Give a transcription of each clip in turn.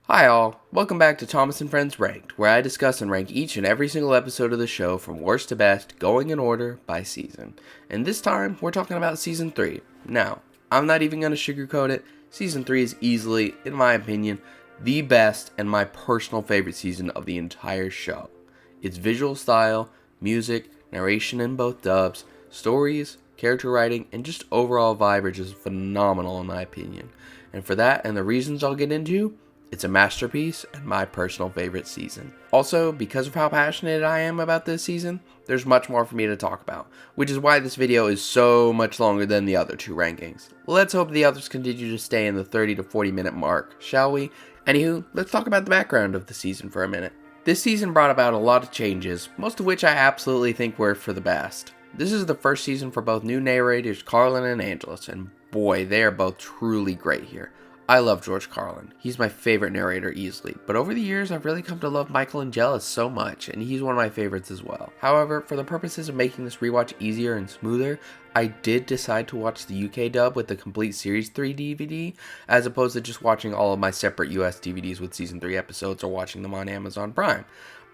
Hi all, welcome back to Thomas and Friends Ranked, where I discuss and rank each and every single episode of the show from worst to best, going in order by season. And this time, we're talking about Season 3. Now, I'm not even going to sugarcoat it, Season 3 is easily, in my opinion, the best and my personal favorite season of the entire show. Its visual style, music, narration in both dubs, stories, character writing, and just overall vibe are just phenomenal in my opinion. And for that and the reasons I'll get into, it's a masterpiece and my personal favorite season. Also, because of how passionate I am about this season, there's much more for me to talk about, which is why this video is so much longer than the other two rankings. Let's hope the others continue to stay in the 30 to 40 minute mark, shall we? Anywho, let's talk about the background of the season for a minute. This season brought about a lot of changes, most of which I absolutely think were for the best. This is the first season for both new narrators Carlin and Angelus, and boy, they are both truly great here. I love George Carlin. He's my favorite narrator easily, but over the years I've really come to love Michael Angelus so much, and he's one of my favorites as well. However, for the purposes of making this rewatch easier and smoother, I did decide to watch the UK dub with the complete Series 3 DVD, as opposed to just watching all of my separate US DVDs with Season 3 episodes or watching them on Amazon Prime.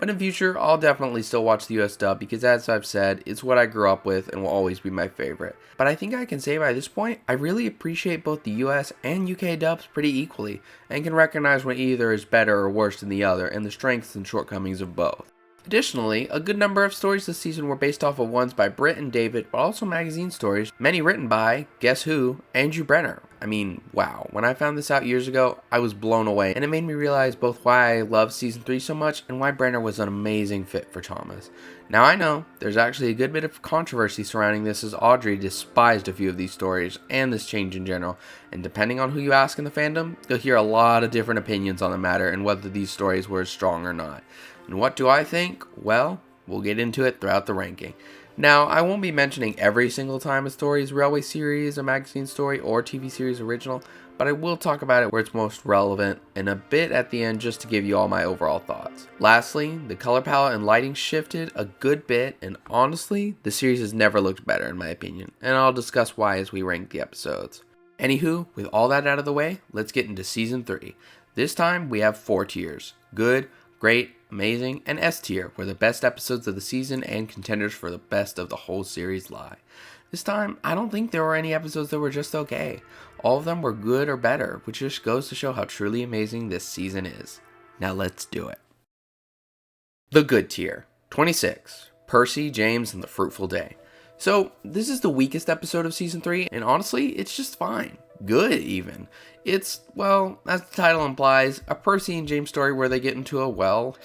But in future, I'll definitely still watch the US dub because, as I've said, it's what I grew up with and will always be my favorite. But I think I can say by this point, I really appreciate both the US and UK dubs pretty equally, and can recognize when either is better or worse than the other, and the strengths and shortcomings of both. Additionally, a good number of stories this season were based off of ones by Britt and David, but also magazine stories, many written by, guess who, Andrew Brenner. I mean, wow, when I found this out years ago, I was blown away, and it made me realize both why I love Season 3 so much, and why Brenner was an amazing fit for Thomas. Now I know, there's actually a good bit of controversy surrounding this, as Audrey despised a few of these stories, and this change in general, and depending on who you ask in the fandom, you'll hear a lot of different opinions on the matter, and whether these stories were as strong or not. And what do I think? Well, we'll get into it throughout the ranking. Now, I won't be mentioning every single time a story is Railway series, a magazine story, or TV series original, but I will talk about it where it's most relevant and a bit at the end just to give you all my overall thoughts. Lastly, the color palette and lighting shifted a good bit, and honestly, the series has never looked better in my opinion, and I'll discuss why as we rank the episodes. Anywho, with all that out of the way, let's get into Season 3. This time, we have 4 tiers. Good, great, amazing, and S tier, where the best episodes of the season and contenders for the best of the whole series lie. This time, I don't think there were any episodes that were just okay. All of them were good or better, which just goes to show how truly amazing this season is. Now let's do it. The good tier, 26, Percy, James, and the Fruitful Day. So, this is the weakest episode of Season 3, and honestly, it's just fine. Good, even. It's, well, as the title implies, a Percy and James story where they get into a, well,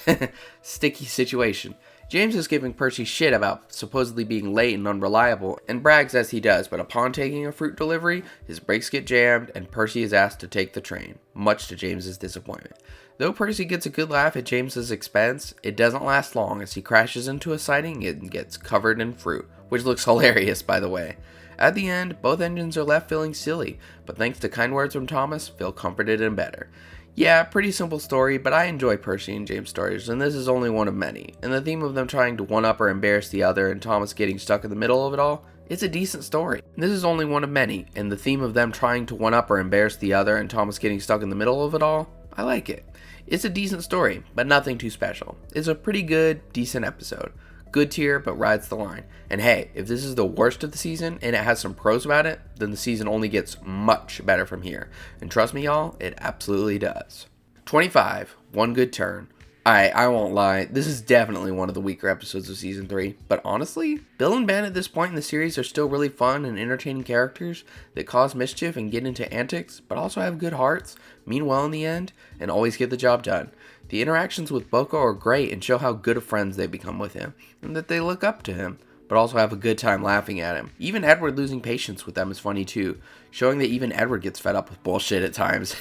sticky situation. James is giving Percy shit about supposedly being late and unreliable, and brags as he does, but upon taking a fruit delivery, his brakes get jammed, and Percy is asked to take the train, much to James's disappointment. Though Percy gets a good laugh at James's expense, it doesn't last long as he crashes into a siding and gets covered in fruit, which looks hilarious, by the way. At the end, both engines are left feeling silly, but thanks to kind words from Thomas, feel comforted and better. Yeah, pretty simple story, but I enjoy Percy and James stories, and this is only one of many. And the theme of them trying to one-up or embarrass the other, and Thomas getting stuck in the middle of it all, it's a decent story. This is only one of many, and the theme of them trying to one-up or embarrass the other, and Thomas getting stuck in the middle of it all, I like it. It's a decent story, but nothing too special. It's a pretty good, decent episode. Good tier, but rides the line. And hey, if this is the worst of the season and it has some pros about it, then the season only gets much better from here. And trust me y'all, it absolutely does. 25, One Good Turn. I won't lie, this is definitely one of the weaker episodes of Season 3, but honestly, Bill and Ben at this point in the series are still really fun and entertaining characters that cause mischief and get into antics, but also have good hearts, mean well in the end, and always get the job done. The interactions with Boko are great and show how good of friends they become with him, and that they look up to him, but also have a good time laughing at him. Even Edward losing patience with them is funny too, showing that even Edward gets fed up with bullshit at times.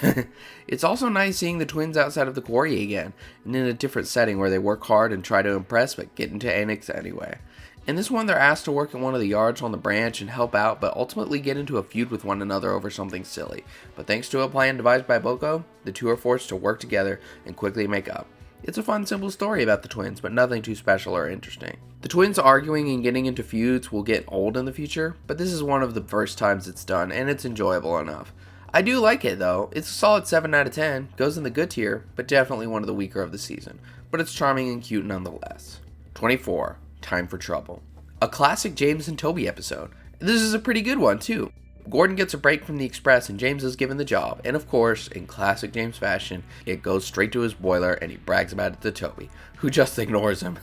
It's also nice seeing the twins outside of the quarry again, and in a different setting where they work hard and try to impress but get into antics anyway. In this one, they're asked to work at one of the yards on the branch and help out, but ultimately get into a feud with one another over something silly. But thanks to a plan devised by Boko, the two are forced to work together and quickly make up. It's a fun, simple story about the twins, but nothing too special or interesting. The twins arguing and getting into feuds will get old in the future, but this is one of the first times it's done, and it's enjoyable enough. I do like it though. It's a solid 7 out of 10, goes in the good tier, but definitely one of the weaker of the season. But it's charming and cute nonetheless. 24. Time for Trouble. A classic James and Toby episode. This is a pretty good one too. Gordon gets a break from the Express and James is given the job, and of course, in classic James fashion, it goes straight to his boiler and he brags about it to Toby, who just ignores him.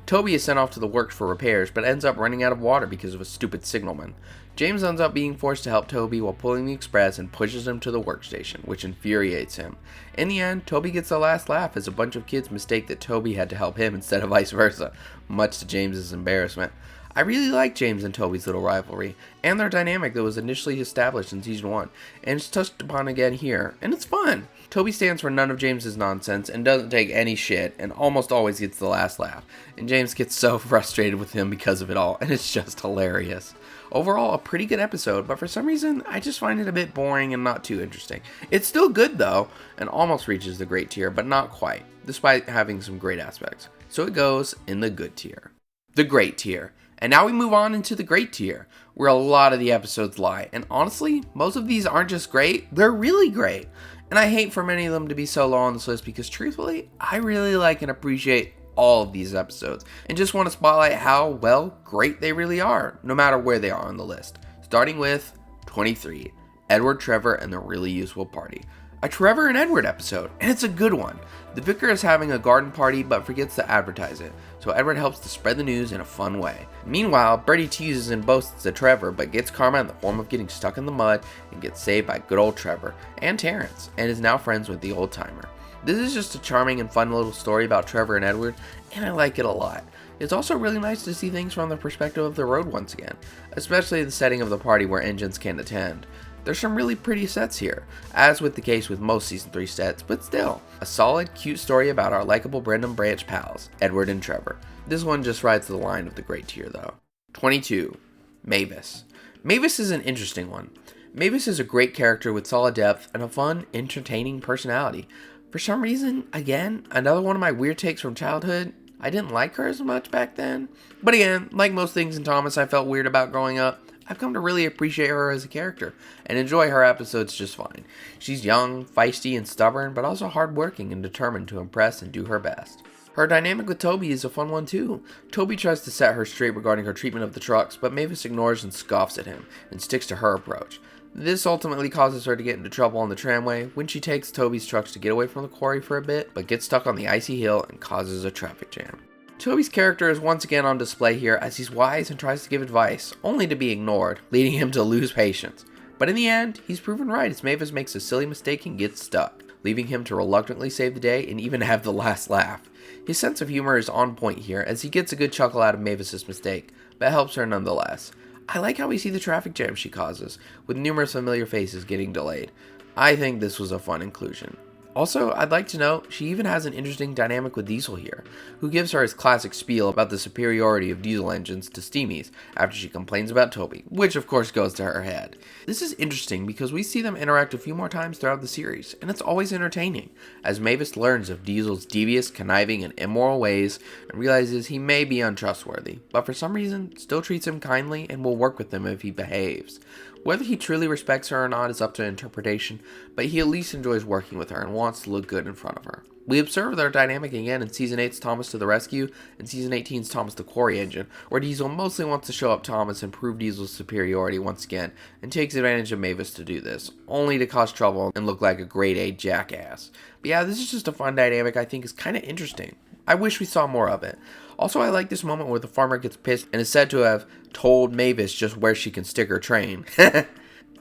Toby is sent off to the works for repairs, but ends up running out of water because of a stupid signalman. James ends up being forced to help Toby while pulling the Express and pushes him to the workstation, which infuriates him. In the end, Toby gets the last laugh as a bunch of kids mistake that Toby had to help him instead of vice versa, much to James's embarrassment. I really like James and Toby's little rivalry, and their dynamic that was initially established in Season 1, and it's touched upon again here, and it's fun. Toby stands for none of James's nonsense and doesn't take any shit, and almost always gets the last laugh, and James gets so frustrated with him because of it all, and it's just hilarious. Overall, a pretty good episode, but for some reason, I just find it a bit boring and not too interesting. It's still good though, and almost reaches the great tier, but not quite, despite having some great aspects. So it goes in the good tier. The great tier. And now we move on into the great tier, where a lot of the episodes lie. And honestly, most of these aren't just great, they're really great. And I hate for many of them to be so low on this list because truthfully, I really like and appreciate all of these episodes. And just want to spotlight how, well, great they really are, no matter where they are on the list. Starting with 23, Edward, Trevor, and the Really Useful Party. A Trevor and Edward episode, and it's a good one. The vicar is having a garden party but forgets to advertise it, so Edward helps to spread the news in a fun way. Meanwhile, Bertie teases and boasts to Trevor but gets karma in the form of getting stuck in the mud and gets saved by good old Trevor and Terrence, and is now friends with the old timer. This is just a charming and fun little story about Trevor and Edward, and I like it a lot. It's also really nice to see things from the perspective of the road once again, especially the setting of the party where engines can't attend. There's some really pretty sets here, as with the case with most Season 3 sets, but still, a solid, cute story about our likable Brendan Branch pals, Edward and Trevor. This one just rides the line of the great tier though. 22. Mavis. Mavis is an interesting one. Mavis is a great character with solid depth and a fun, entertaining personality. For some reason, again, another one of my weird takes from childhood, I didn't like her as much back then. But again, like most things in Thomas I felt weird about growing up, I've come to really appreciate her as a character and enjoy her episodes just fine. She's young, feisty, and stubborn, but also hardworking and determined to impress and do her best. Her dynamic with Toby is a fun one too. Toby tries to set her straight regarding her treatment of the trucks, but Mavis ignores and scoffs at him and sticks to her approach. This ultimately causes her to get into trouble on the tramway when she takes Toby's trucks to get away from the quarry for a bit, but gets stuck on the icy hill and causes a traffic jam. Toby's character is once again on display here as he's wise and tries to give advice, only to be ignored, leading him to lose patience. But in the end, he's proven right as Mavis makes a silly mistake and gets stuck, leaving him to reluctantly save the day and even have the last laugh. His sense of humor is on point here as he gets a good chuckle out of Mavis's mistake, but helps her nonetheless. I like how we see the traffic jam she causes, with numerous familiar faces getting delayed. I think this was a fun inclusion. Also, I'd like to note, she even has an interesting dynamic with Diesel here, who gives her his classic spiel about the superiority of diesel engines to steamies after she complains about Toby, which of course goes to her head. This is interesting because we see them interact a few more times throughout the series, and it's always entertaining, as Mavis learns of Diesel's devious, conniving, and immoral ways, and realizes he may be untrustworthy, but for some reason still treats him kindly and will work with him if he behaves. Whether he truly respects her or not is up to interpretation, but he at least enjoys working with her and wants to look good in front of her. We observe their dynamic again in Season 8's Thomas to the Rescue and Season 18's Thomas the Quarry Engine, where Diesel mostly wants to show up Thomas and prove Diesel's superiority once again, and takes advantage of Mavis to do this, only to cause trouble and look like a grade A jackass. But yeah, this is just a fun dynamic I think is kinda interesting. I wish we saw more of it. Also, I like this moment where the farmer gets pissed and is said to have told Mavis just where she can stick her train.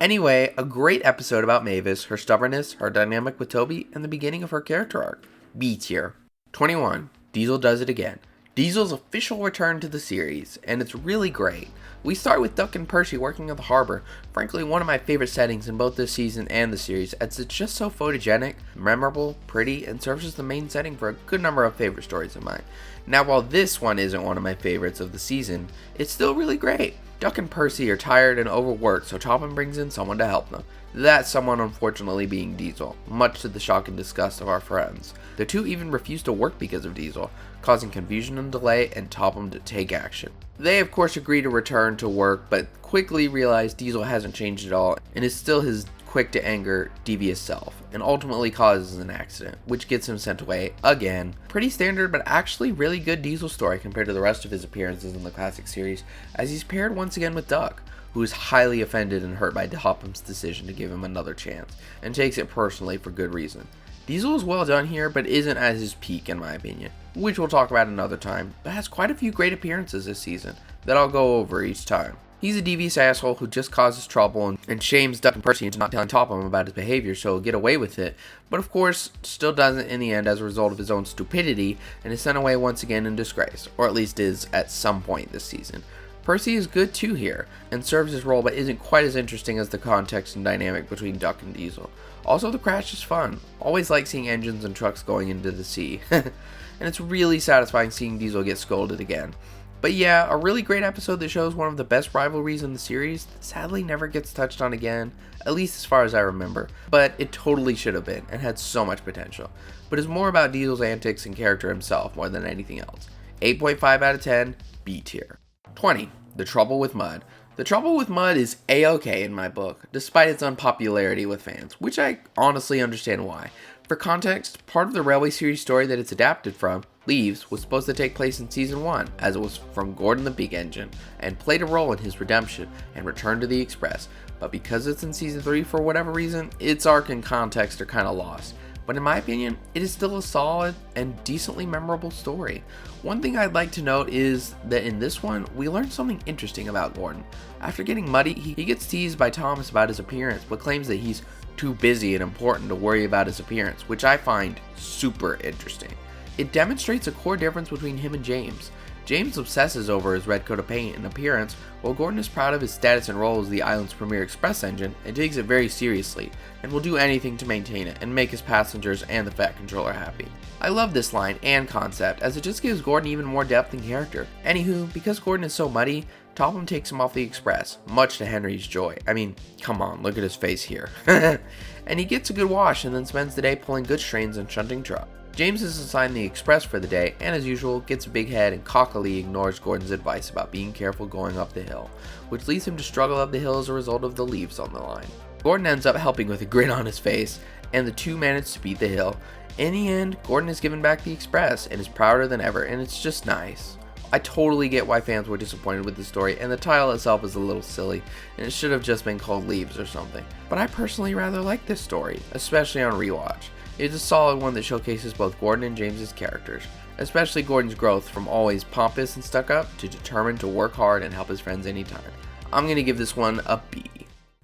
Anyway, a great episode about Mavis, her stubbornness, her dynamic with Toby, and the beginning of her character arc. B tier. 21. Diesel does it again. Diesel's official return to the series, and it's really great. We start with Duck and Percy working at the harbor, frankly one of my favorite settings in both this season and the series, as it's just so photogenic, memorable, pretty, and serves as the main setting for a good number of favorite stories of mine. Now while this one isn't one of my favorites of the season, it's still really great. Duck and Percy are tired and overworked, so Topham brings in someone to help them. That someone unfortunately being Diesel, much to the shock and disgust of our friends. The two even refuse to work because of Diesel, causing confusion and delay and Topham to take action. They of course agree to return to work, but quickly realize Diesel hasn't changed at all and is still his quick to anger devious self, and ultimately causes an accident, which gets him sent away again. Pretty standard, but actually really good Diesel story compared to the rest of his appearances in the classic series, as he's paired once again with Duck, who is highly offended and hurt by Topham's decision to give him another chance, and takes it personally for good reason. Diesel is well done here, but isn't at his peak in my opinion, which we'll talk about another time, but has quite a few great appearances this season that I'll go over each time. He's a devious asshole who just causes trouble and shames Duck and Percy into not telling Topham about his behavior so he'll get away with it, but of course still doesn't in the end as a result of his own stupidity and is sent away once again in disgrace, or at least is at some point this season. Percy is good too here, and serves his role but isn't quite as interesting as the context and dynamic between Duck and Diesel. Also, the crash is fun. Always like seeing engines and trucks going into the sea. And it's really satisfying seeing Diesel get scolded again. But yeah, a really great episode that shows one of the best rivalries in the series that sadly never gets touched on again, at least as far as I remember. But it totally should have been, and had so much potential. But it's more about Diesel's antics and character himself more than anything else. 8.5 out of 10, B tier. 20. The Trouble with Mud. The Trouble with Mud is A-okay in my book, despite its unpopularity with fans, which I honestly understand why. For context, part of the Railway series story that it's adapted from, Leaves, was supposed to take place in Season 1, as it was from Gordon the Big Engine, and played a role in his redemption and return to the Express, but because it's in Season 3 for whatever reason, its arc and context are kinda lost. But in my opinion, it is still a solid and decently memorable story. One thing I'd like to note is that in this one, we learn something interesting about Gordon. After getting muddy, he gets teased by Thomas about his appearance, but claims that he's too busy and important to worry about his appearance, which I find super interesting. It demonstrates a core difference between him and James. James obsesses over his red coat of paint and appearance, while Gordon is proud of his status and role as the island's premier express engine and takes it very seriously, and will do anything to maintain it and make his passengers and the Fat Controller happy. I love this line and concept, as it just gives Gordon even more depth and character. Anywho, because Gordon is so muddy, Topham takes him off the Express, much to Henry's joy. I mean, come on, look at his face here. And he gets a good wash and then spends the day pulling goods trains and shunting trucks. James is assigned the Express for the day, and as usual, gets a big head and cockily ignores Gordon's advice about being careful going up the hill, which leads him to struggle up the hill as a result of the leaves on the line. Gordon ends up helping with a grin on his face, and the two manage to beat the hill. In the end, Gordon is given back the Express and is prouder than ever, and it's just nice. I totally get why fans were disappointed with the story, and the title itself is a little silly, and it should have just been called Leaves or something. But I personally rather like this story, especially on rewatch. It's a solid one that showcases both Gordon and James's characters, especially Gordon's growth from always pompous and stuck up to determined to work hard and help his friends anytime. I'm going to give this one a B.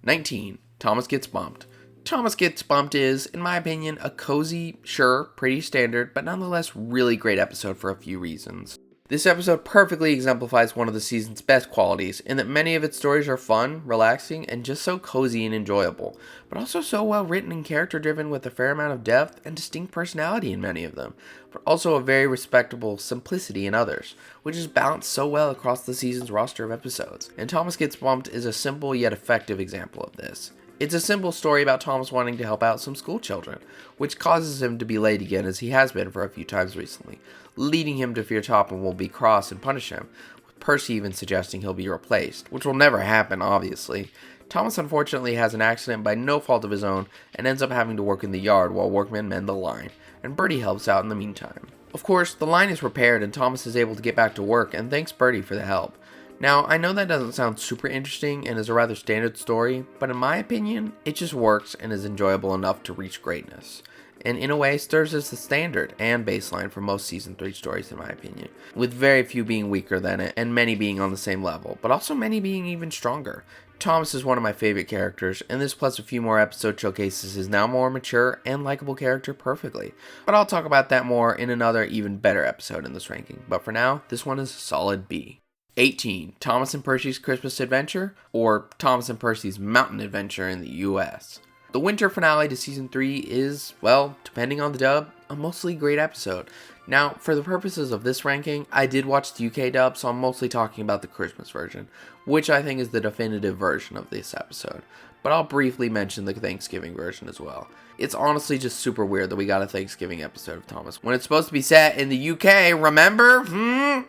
19. Thomas Gets Bumped. Thomas Gets Bumped is, in my opinion, a cozy, sure, pretty standard, but nonetheless really great episode for a few reasons. This episode perfectly exemplifies one of the season's best qualities, in that many of its stories are fun, relaxing, and just so cozy and enjoyable, but also so well written and character driven with a fair amount of depth and distinct personality in many of them, but also a very respectable simplicity in others, which is balanced so well across the season's roster of episodes. And Thomas Gets Bumped is a simple yet effective example of this. It's a simple story about Thomas wanting to help out some school children, which causes him to be late again as he has been for a few times recently, leading him to fear Topham will be cross and punish him, with Percy even suggesting he'll be replaced, which will never happen obviously. Thomas unfortunately has an accident by no fault of his own and ends up having to work in the yard while workmen mend the line, and Bertie helps out in the meantime. Of course, the line is repaired and Thomas is able to get back to work and thanks Bertie for the help. Now, I know that doesn't sound super interesting and is a rather standard story, but in my opinion, it just works and is enjoyable enough to reach greatness. And in a way, serves as the standard and baseline for most Season 3 stories in my opinion, with very few being weaker than it and many being on the same level, but also many being even stronger. Thomas is one of my favorite characters, and this plus a few more episodes showcases his now more mature and likable character perfectly. But I'll talk about that more in another even better episode in this ranking, but for now, this one is a solid B. 18. Thomas and Percy's Christmas Adventure, or Thomas and Percy's Mountain Adventure in the US. The winter finale to Season 3 is, well, depending on the dub, a mostly great episode. Now, for the purposes of this ranking, I did watch the UK dub, so I'm mostly talking about the Christmas version, which I think is the definitive version of this episode. but I'll briefly mention the Thanksgiving version as well. It's honestly just super weird that we got a Thanksgiving episode of Thomas when it's supposed to be set in the UK, remember?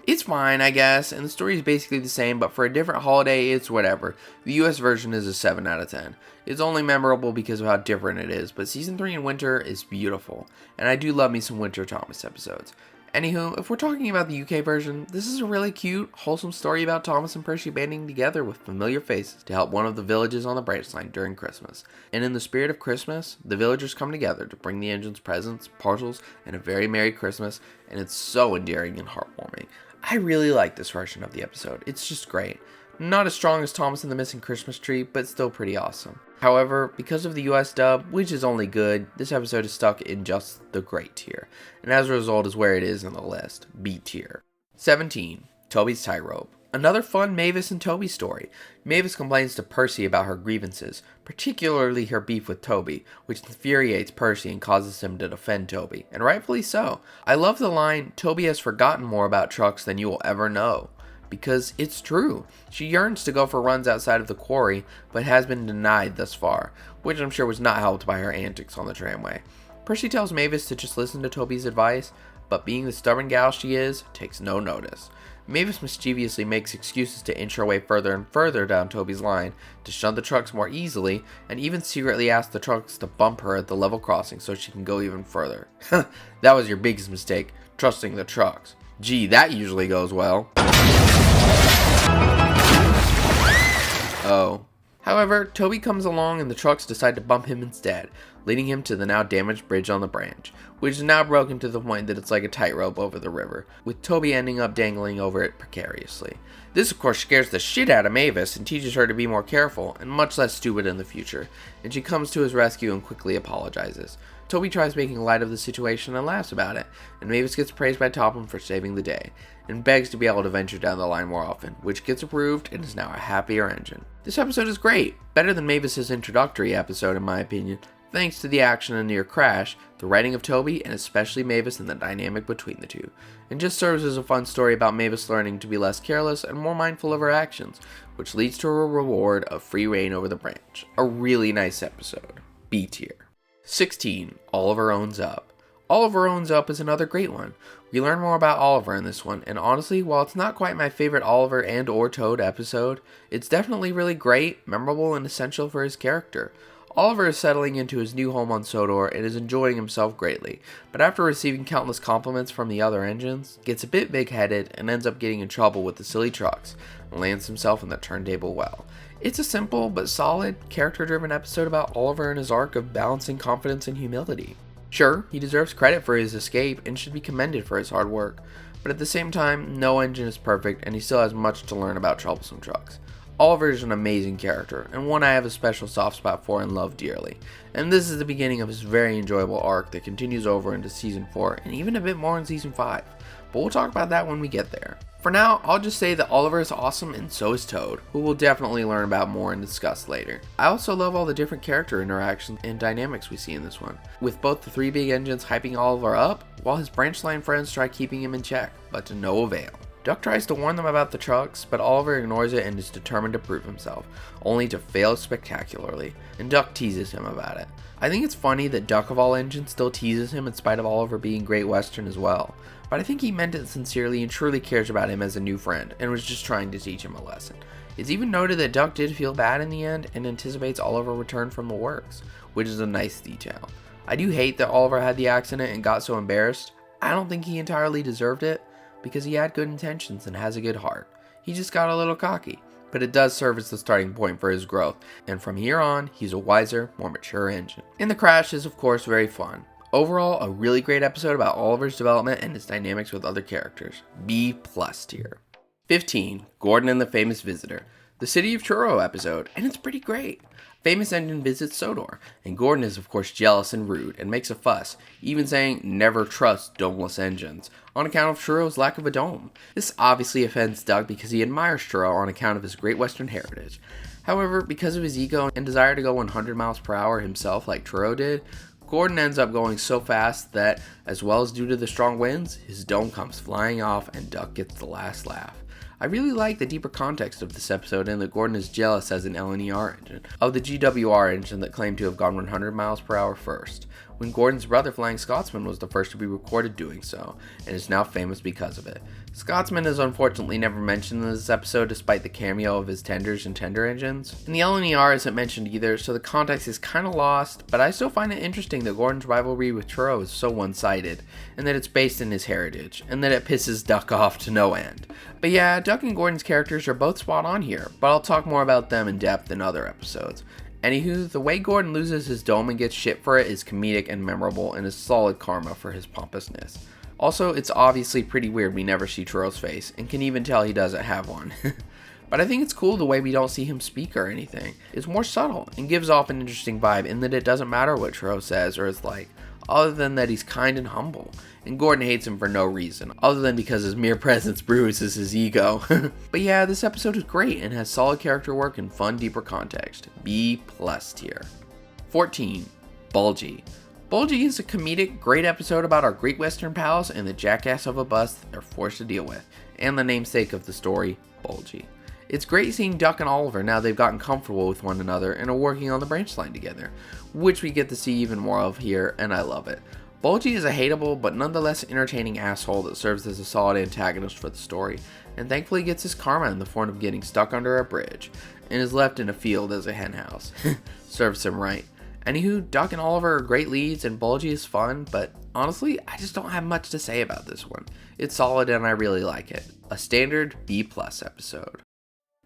It's fine, I guess, and the story is basically the same, but for a different holiday, it's whatever. The US version is a 7 out of 10. It's only memorable because of how different it is, but Season 3 in winter is beautiful, and I do love me some Winter Thomas episodes. Anywho, if we're talking about the UK version, this is a really cute, wholesome story about Thomas and Percy banding together with familiar faces to help one of the villages on the branch line during Christmas. And in the spirit of Christmas, the villagers come together to bring the engines presents, parcels, and a very Merry Christmas, and it's so endearing and heartwarming. I really like this version of the episode. It's just great. Not as strong as Thomas and the Missing Christmas Tree, but still pretty awesome. However, because of the US dub, which is only good, this episode is stuck in just the great tier, and as a result is where it is in the list, B tier. 17. Toby's Tightrope. Another fun Mavis and Toby story. Mavis complains to Percy about her grievances, particularly her beef with Toby, which infuriates Percy and causes him to defend Toby, and rightfully so. I love the line, "Toby has forgotten more about trucks than you will ever know." Because it's true. She yearns to go for runs outside of the quarry, but has been denied thus far, which I'm sure was not helped by her antics on the tramway. Percy tells Mavis to just listen to Toby's advice, but being the stubborn gal she is, takes no notice. Mavis mischievously makes excuses to inch her way further and further down Toby's line, to shun the trucks more easily, and even secretly asks the trucks to bump her at the level crossing so she can go even further. That was your biggest mistake, trusting the trucks. Gee, that usually goes well. Oh. However, Toby comes along and the trucks decide to bump him instead, leading him to the now damaged bridge on the branch, which is now broken to the point that it's like a tightrope over the river, with Toby ending up dangling over it precariously. This of course scares the shit out of Mavis and teaches her to be more careful and much less stupid in the future, and she comes to his rescue and quickly apologizes. Toby tries making light of the situation and laughs about it, and Mavis gets praised by Topham for saving the day, and begs to be able to venture down the line more often, which gets approved and is now a happier engine. This episode is great, better than Mavis's introductory episode in my opinion, thanks to the action and near crash, the writing of Toby, and especially Mavis and the dynamic between the two, and just serves as a fun story about Mavis learning to be less careless and more mindful of her actions, which leads to a reward of free reign over the branch. A really nice episode. B tier. 16. Oliver Owns Up. Oliver Owns Up is another great one. We learn more about Oliver in this one, and honestly, while it's not quite my favorite Oliver and or Toad episode, it's definitely really great, memorable, and essential for his character. Oliver is settling into his new home on Sodor and is enjoying himself greatly, but after receiving countless compliments from the other engines, gets a bit big-headed and ends up getting in trouble with the silly trucks, and lands himself in the turntable well. It's a simple but solid, character-driven episode about Oliver and his arc of balancing confidence and humility. Sure, he deserves credit for his escape and should be commended for his hard work, but at the same time, no engine is perfect and he still has much to learn about troublesome trucks. Oliver is an amazing character, and one I have a special soft spot for and love dearly, and this is the beginning of his very enjoyable arc that continues over into Season 4 and even a bit more in Season 5, but we'll talk about that when we get there. For now, I'll just say that Oliver is awesome and so is Toad, who we'll definitely learn about more and discuss later. I also love all the different character interactions and dynamics we see in this one, with both the three big engines hyping Oliver up, while his branch line friends try keeping him in check, but to no avail. Duck tries to warn them about the trucks, but Oliver ignores it and is determined to prove himself, only to fail spectacularly, and Duck teases him about it. I think it's funny that Duck of all engines still teases him in spite of Oliver being Great Western as well, but I think he meant it sincerely and truly cares about him as a new friend, and was just trying to teach him a lesson. It's even noted that Duck did feel bad in the end, and anticipates Oliver return from the works, which is a nice detail. I do hate that Oliver had the accident and got so embarrassed. I don't think he entirely deserved it, because he had good intentions and has a good heart. He just got a little cocky, but it does serve as the starting point for his growth, and from here on, he's a wiser, more mature engine. And the crash is of course very fun. Overall, a really great episode about Oliver's development and his dynamics with other characters. B+ tier. 15. Gordon and the Famous Visitor. The City of Truro episode, and it's pretty great. Famous engine visits Sodor, and Gordon is of course jealous and rude, and makes a fuss, even saying never trust domeless engines, on account of Truro's lack of a dome. This obviously offends Doug because he admires Truro on account of his Great Western heritage. However, because of his ego and desire to go 100 miles per hour himself like Truro did, Gordon ends up going so fast that, as well as due to the strong winds, his dome comes flying off and Duck gets the last laugh. I really like the deeper context of this episode and that Gordon is jealous as an LNER engine of the GWR engine that claimed to have gone 100 miles per hour first, when Gordon's brother Flying Scotsman was the first to be recorded doing so, and is now famous because of it. Scotsman is unfortunately never mentioned in this episode despite the cameo of his tenders and tender engines, and the LNER isn't mentioned either, so the context is kinda lost, but I still find it interesting that Gordon's rivalry with Truro is so one-sided, and that it's based in his heritage, and that it pisses Duck off to no end. But yeah, Duck and Gordon's characters are both spot on here, but I'll talk more about them in depth in other episodes. Anywho, the way Gordon loses his dome and gets shit for it is comedic and memorable and is solid karma for his pompousness. Also, it's obviously pretty weird we never see Turo's face, and can even tell he doesn't have one. But I think it's cool the way we don't see him speak or anything. It's more subtle, and gives off an interesting vibe in that it doesn't matter what Turo says or is like, other than that he's kind and humble. And Gordon hates him for no reason, other than because his mere presence bruises his ego. But yeah, this episode is great and has solid character work and fun deeper context. B+ tier. 14. Bulgy. Bulgy is a comedic, great episode about our Great Western pals and the jackass of a bus they're forced to deal with, and the namesake of the story, Bulgy. It's great seeing Duck and Oliver now they've gotten comfortable with one another and are working on the branch line together, which we get to see even more of here, and I love it. Bulgy is a hateable but nonetheless entertaining asshole that serves as a solid antagonist for the story, and thankfully gets his karma in the form of getting stuck under a bridge, and is left in a field as a henhouse. Serves him right. Anywho, Duck and Oliver are great leads and Bulgy is fun, but honestly, I just don't have much to say about this one. It's solid and I really like it. A standard B+ episode.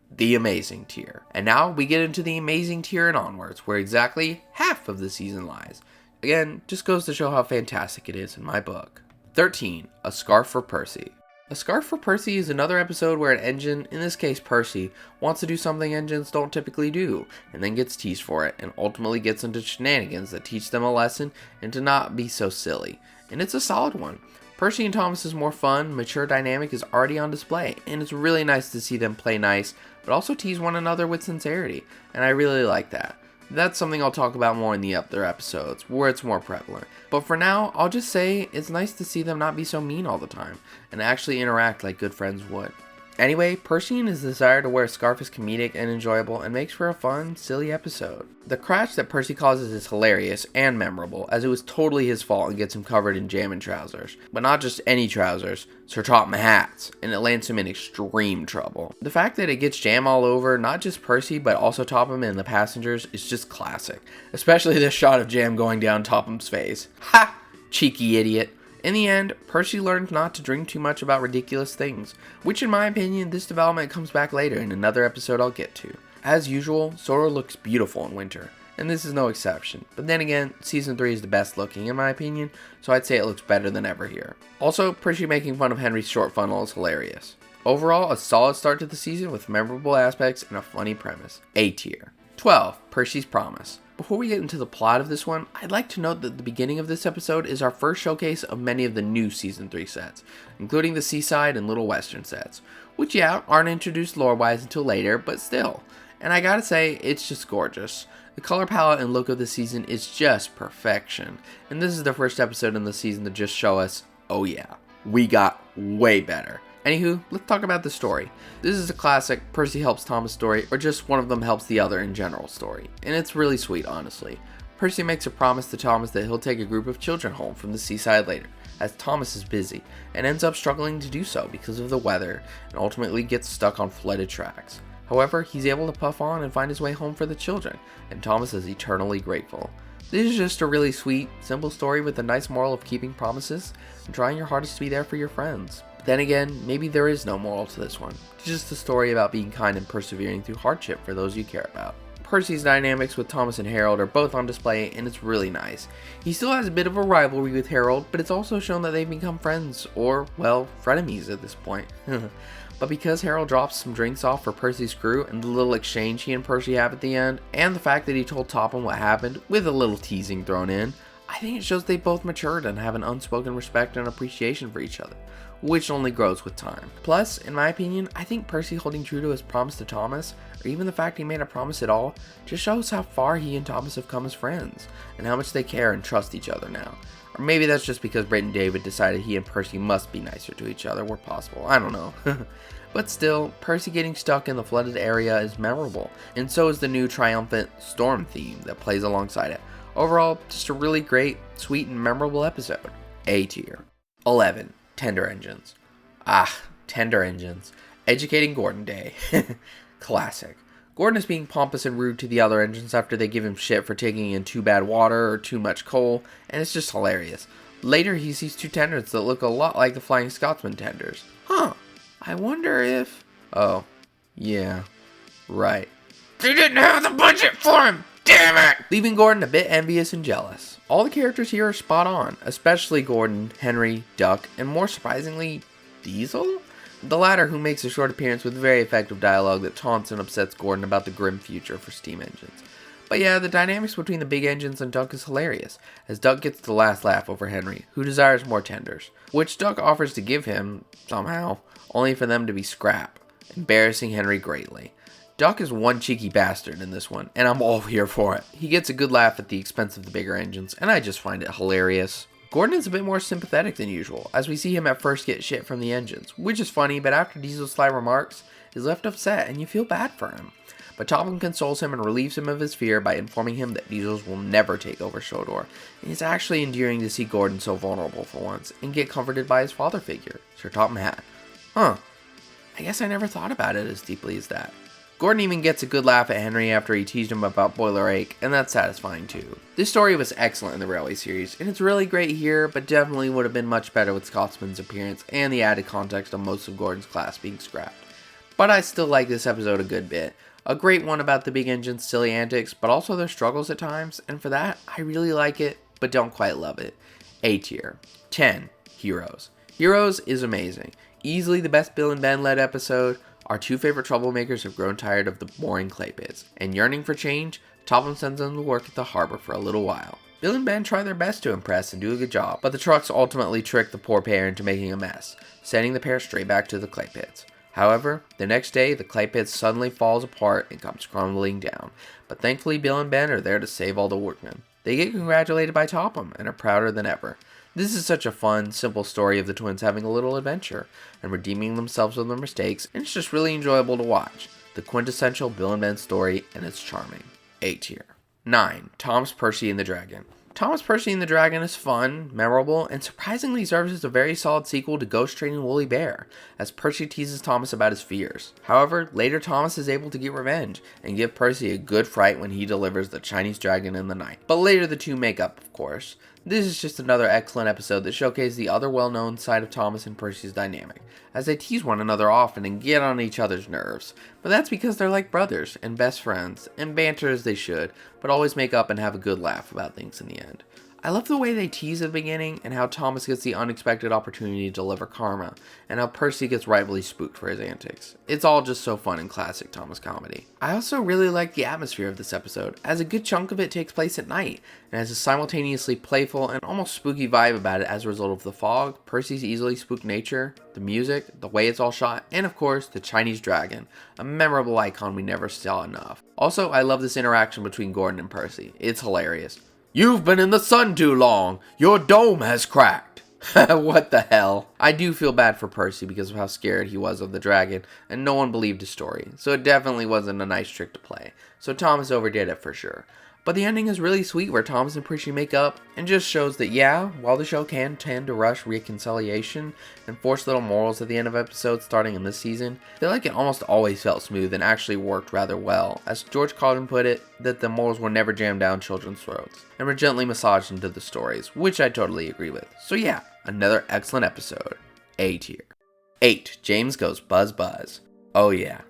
The amazing tier. And now we get into the amazing tier and onwards, where exactly half of the season lies. Again, just goes to show how fantastic it is in my book. 13. A Scarf for Percy. A Scarf for Percy is another episode where an engine, in this case Percy, wants to do something engines don't typically do, and then gets teased for it, and ultimately gets into shenanigans that teach them a lesson and to not be so silly. And it's a solid one. Percy and Thomas's more fun, mature dynamic is already on display, and it's really nice to see them play nice, but also tease one another with sincerity, and I really like that. That's something I'll talk about more in the other episodes, where it's more prevalent. But for now, I'll just say it's nice to see them not be so mean all the time, and actually interact like good friends would. Anyway, Percy and his desire to wear a scarf is comedic and enjoyable and makes for a fun, silly episode. The crash that Percy causes is hilarious and memorable, as it was totally his fault and gets him covered in jam and trousers. But not just any trousers, Sir Topham hats, and it lands him in extreme trouble. The fact that it gets jam all over, not just Percy, but also Topham and the passengers, is just classic. Especially this shot of jam going down Topham's face. Ha! Cheeky idiot. In the end, Percy learns not to dream too much about ridiculous things, which in my opinion, this development comes back later in another episode I'll get to. As usual, Sora looks beautiful in winter, and this is no exception, but then again, Season 3 is the best looking in my opinion, so I'd say it looks better than ever here. Also, Percy making fun of Henry's short funnel is hilarious. Overall, a solid start to the season with memorable aspects and a funny premise. A tier. 12. Percy's Promise. Before we get into the plot of this one, I'd like to note that the beginning of this episode is our first showcase of many of the new Season 3 sets, including the Seaside and Little Western sets, which yeah, aren't introduced lore-wise until later, but still. And I gotta say, it's just gorgeous. The color palette and look of the season is just perfection, and this is the first episode in the season to just show us, oh yeah, we got way better. Anywho, let's talk about the story. This is a classic Percy helps Thomas story, or just one of them helps the other in general story, and it's really sweet honestly. Percy makes a promise to Thomas that he'll take a group of children home from the seaside later, as Thomas is busy, and ends up struggling to do so because of the weather, and ultimately gets stuck on flooded tracks. However, he's able to puff on and find his way home for the children, and Thomas is eternally grateful. This is just a really sweet, simple story with a nice moral of keeping promises, and trying your hardest to be there for your friends. Then again, maybe there is no moral to this one. It's just a story about being kind and persevering through hardship for those you care about. Percy's dynamics with Thomas and Harold are both on display, and it's really nice. He still has a bit of a rivalry with Harold, but it's also shown that they've become friends, or, well, frenemies at this point. But because Harold drops some drinks off for Percy's crew, and the little exchange he and Percy have at the end, and the fact that he told Topham what happened, with a little teasing thrown in, I think it shows they both matured and have an unspoken respect and appreciation for each other, which only grows with time. Plus, in my opinion, I think Percy holding true to his promise to Thomas, or even the fact he made a promise at all, just shows how far he and Thomas have come as friends, and how much they care and trust each other now. Or maybe that's just because Britt and David decided he and Percy must be nicer to each other where possible, I don't know. But still, Percy getting stuck in the flooded area is memorable, and so is the new triumphant storm theme that plays alongside it. Overall, just a really great, sweet, and memorable episode. A tier. 11. Tender Engines. Tender Engines. Educating Gordon Day. Classic. Gordon is being pompous and rude to the other engines after they give him shit for taking in too bad water or too much coal, and it's just hilarious. Later, he sees two tenders that look a lot like the Flying Scotsman tenders. I wonder if... Oh, yeah, right. They didn't have the budget for him! Damn it! Leaving Gordon a bit envious and jealous. All the characters here are spot on, especially Gordon, Henry, Duck, and more surprisingly, Diesel? The latter, who makes a short appearance with very effective dialogue that taunts and upsets Gordon about the grim future for steam engines. But yeah, the dynamics between the big engines and Duck is hilarious, as Duck gets the last laugh over Henry, who desires more tenders, which Duck offers to give him, somehow, only for them to be scrap, embarrassing Henry greatly. Duck is one cheeky bastard in this one, and I'm all here for it. He gets a good laugh at the expense of the bigger engines, and I just find it hilarious. Gordon is a bit more sympathetic than usual, as we see him at first get shit from the engines, which is funny, but after Diesel's sly remarks, he's left upset, and you feel bad for him. But Topham consoles him and relieves him of his fear by informing him that Diesels will never take over Shodor, and it's actually endearing to see Gordon so vulnerable for once, and get comforted by his father figure, Sir Topham Hatt. I guess I never thought about it as deeply as that. Gordon even gets a good laugh at Henry after he teased him about Boiler Ache, and that's satisfying too. This story was excellent in the Railway series, and it's really great here, but definitely would have been much better with Scotsman's appearance and the added context of most of Gordon's class being scrapped. But I still like this episode a good bit. A great one about the big engine's silly antics, but also their struggles at times, and for that, I really like it, but don't quite love it. A tier. 10. Heroes. Heroes is amazing. Easily the best Bill and Ben led episode. Our two favorite troublemakers have grown tired of the boring clay pits, and yearning for change, Topham sends them to work at the harbor for a little while. Bill and Ben try their best to impress and do a good job, but the trucks ultimately trick the poor pair into making a mess, sending the pair straight back to the clay pits. However, the next day, the clay pit suddenly falls apart and comes crumbling down, but thankfully Bill and Ben are there to save all the workmen. They get congratulated by Topham and are prouder than ever. This is such a fun, simple story of the twins having a little adventure and redeeming themselves from their mistakes, and it's just really enjoyable to watch. The quintessential Bill and Ben story, and it's charming. A tier. 9. Thomas Percy and the Dragon. Thomas Percy and the Dragon is fun, memorable, and surprisingly serves as a very solid sequel to Ghost Train and Woolly Bear, as Percy teases Thomas about his fears. However, later Thomas is able to get revenge, and give Percy a good fright when he delivers the Chinese dragon in the night. But later the two make up, of course. This is just another excellent episode that showcases the other well-known side of Thomas and Percy's dynamic, as they tease one another often and get on each other's nerves. But that's because they're like brothers and best friends, and banter as they should, but always make up and have a good laugh about things in the end. I love the way they tease at the beginning, and how Thomas gets the unexpected opportunity to deliver karma, and how Percy gets rightfully spooked for his antics. It's all just so fun in classic Thomas comedy. I also really like the atmosphere of this episode, as a good chunk of it takes place at night, and has a simultaneously playful and almost spooky vibe about it as a result of the fog, Percy's easily spooked nature, the music, the way it's all shot, and of course, the Chinese dragon, a memorable icon we never saw enough. Also, I love this interaction between Gordon and Percy. It's hilarious. "You've been in the sun too long. Your dome has cracked." What the hell? I do feel bad for Percy because of how scared he was of the dragon, and no one believed his story, so it definitely wasn't a nice trick to play. So Thomas overdid it for sure. But the ending is really sweet where Thomas and Percy make up, and just shows that yeah, while the show can tend to rush reconciliation and force little morals at the end of episodes starting in this season, I feel like it almost always felt smooth and actually worked rather well. As George Carlin put it, that the morals were never jammed down children's throats, and were gently massaged into the stories, which I totally agree with. So yeah, another excellent episode. A tier. 8. James Goes Buzz Buzz. Oh yeah,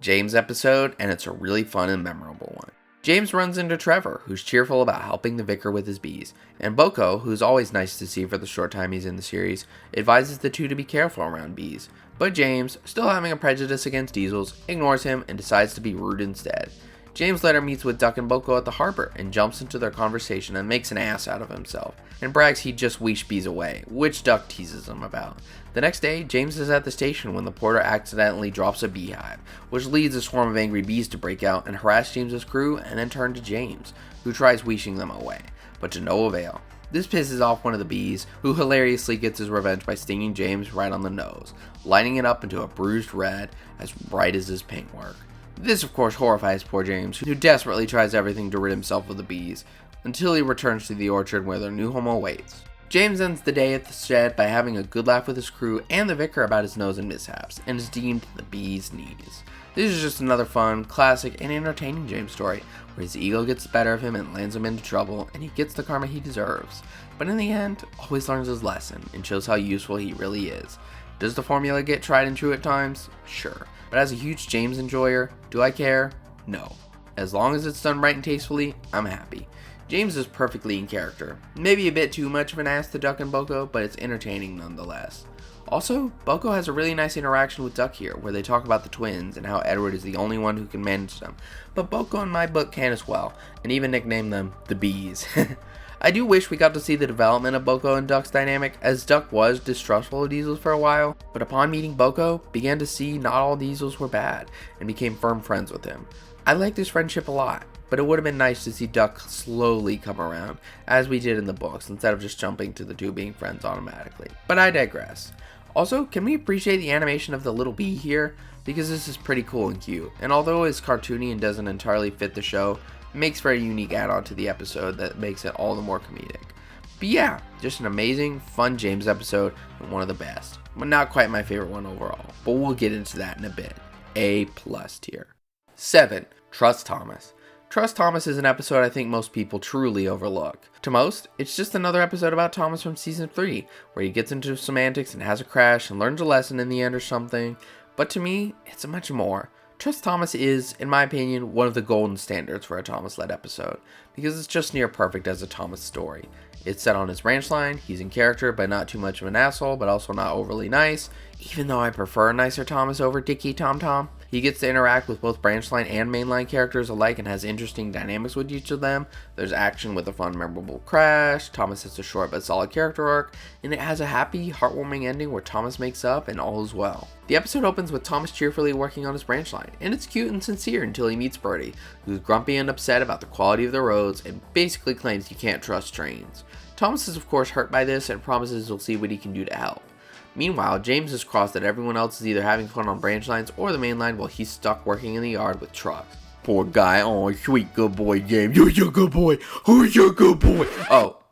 James episode, and it's a really fun and memorable one. James runs into Trevor, who's cheerful about helping the vicar with his bees, and Boko, who's always nice to see for the short time he's in the series, advises the two to be careful around bees. But James, still having a prejudice against diesels, ignores him and decides to be rude instead. James later meets with Duck and Boko at the harbor and jumps into their conversation and makes an ass out of himself, and brags he just wished bees away, which Duck teases him about. The next day, James is at the station when the porter accidentally drops a beehive, which leads a swarm of angry bees to break out and harass James's crew and then turn to James, who tries wishing them away, but to no avail. This pisses off one of the bees, who hilariously gets his revenge by stinging James right on the nose, lighting it up into a bruised red as bright as his paintwork. This of course horrifies poor James, who desperately tries everything to rid himself of the bees, until he returns to the orchard where their new home awaits. James ends the day at the shed by having a good laugh with his crew and the vicar about his nose and mishaps, and is deemed the bee's knees. This is just another fun, classic, and entertaining James story, where his ego gets the better of him and lands him into trouble, and he gets the karma he deserves. But in the end, always learns his lesson, and shows how useful he really is. Does the formula get tried and true at times? Sure. But as a huge James enjoyer, do I care? No. As long as it's done right and tastefully, I'm happy. James is perfectly in character. Maybe a bit too much of an ass to Duck and Boko, but it's entertaining nonetheless. Also, Boko has a really nice interaction with Duck here, where they talk about the twins and how Edward is the only one who can manage them. But Boko in my book can as well, and even nickname them the Bees. I do wish we got to see the development of Boko and Duck's dynamic, as Duck was distrustful of Diesels for a while, but upon meeting Boko, began to see not all Diesels were bad, and became firm friends with him. I like this friendship a lot, but it would have been nice to see Duck slowly come around, as we did in the books, instead of just jumping to the two being friends automatically. But I digress. Also, can we appreciate the animation of the little bee here? Because this is pretty cool and cute, and although it's cartoony and doesn't entirely fit the show, it makes for a unique add-on to the episode that makes it all the more comedic. But yeah, just an amazing, fun James episode, and one of the best. But not quite my favorite one overall, but we'll get into that in a bit. A+ tier. 7. Trust Thomas. Trust Thomas is an episode I think most people truly overlook. To most, it's just another episode about Thomas from Season 3, where he gets into semantics and has a crash and learns a lesson in the end or something. But to me, it's much more. Trust Thomas is, in my opinion, one of the golden standards for a Thomas-led episode, because it's just near perfect as a Thomas story. It's set on his ranch line, he's in character, but not too much of an asshole, but also not overly nice, even though I prefer a nicer Thomas over Dickie Tom Tom. He gets to interact with both branch line and mainline characters alike and has interesting dynamics with each of them. There's action with a fun, memorable crash, Thomas has a short but solid character arc, and it has a happy, heartwarming ending where Thomas makes up and all is well. The episode opens with Thomas cheerfully working on his branch line, and it's cute and sincere until he meets Birdie, who's grumpy and upset about the quality of the roads and basically claims you can't trust trains. Thomas is of course hurt by this and promises he'll see what he can do to help. Meanwhile, James is cross that everyone else is either having fun on branch lines or the main line while he's stuck working in the yard with trucks. Poor guy. Oh, sweet good boy, James. You're a good boy. Who's your good boy? Oh.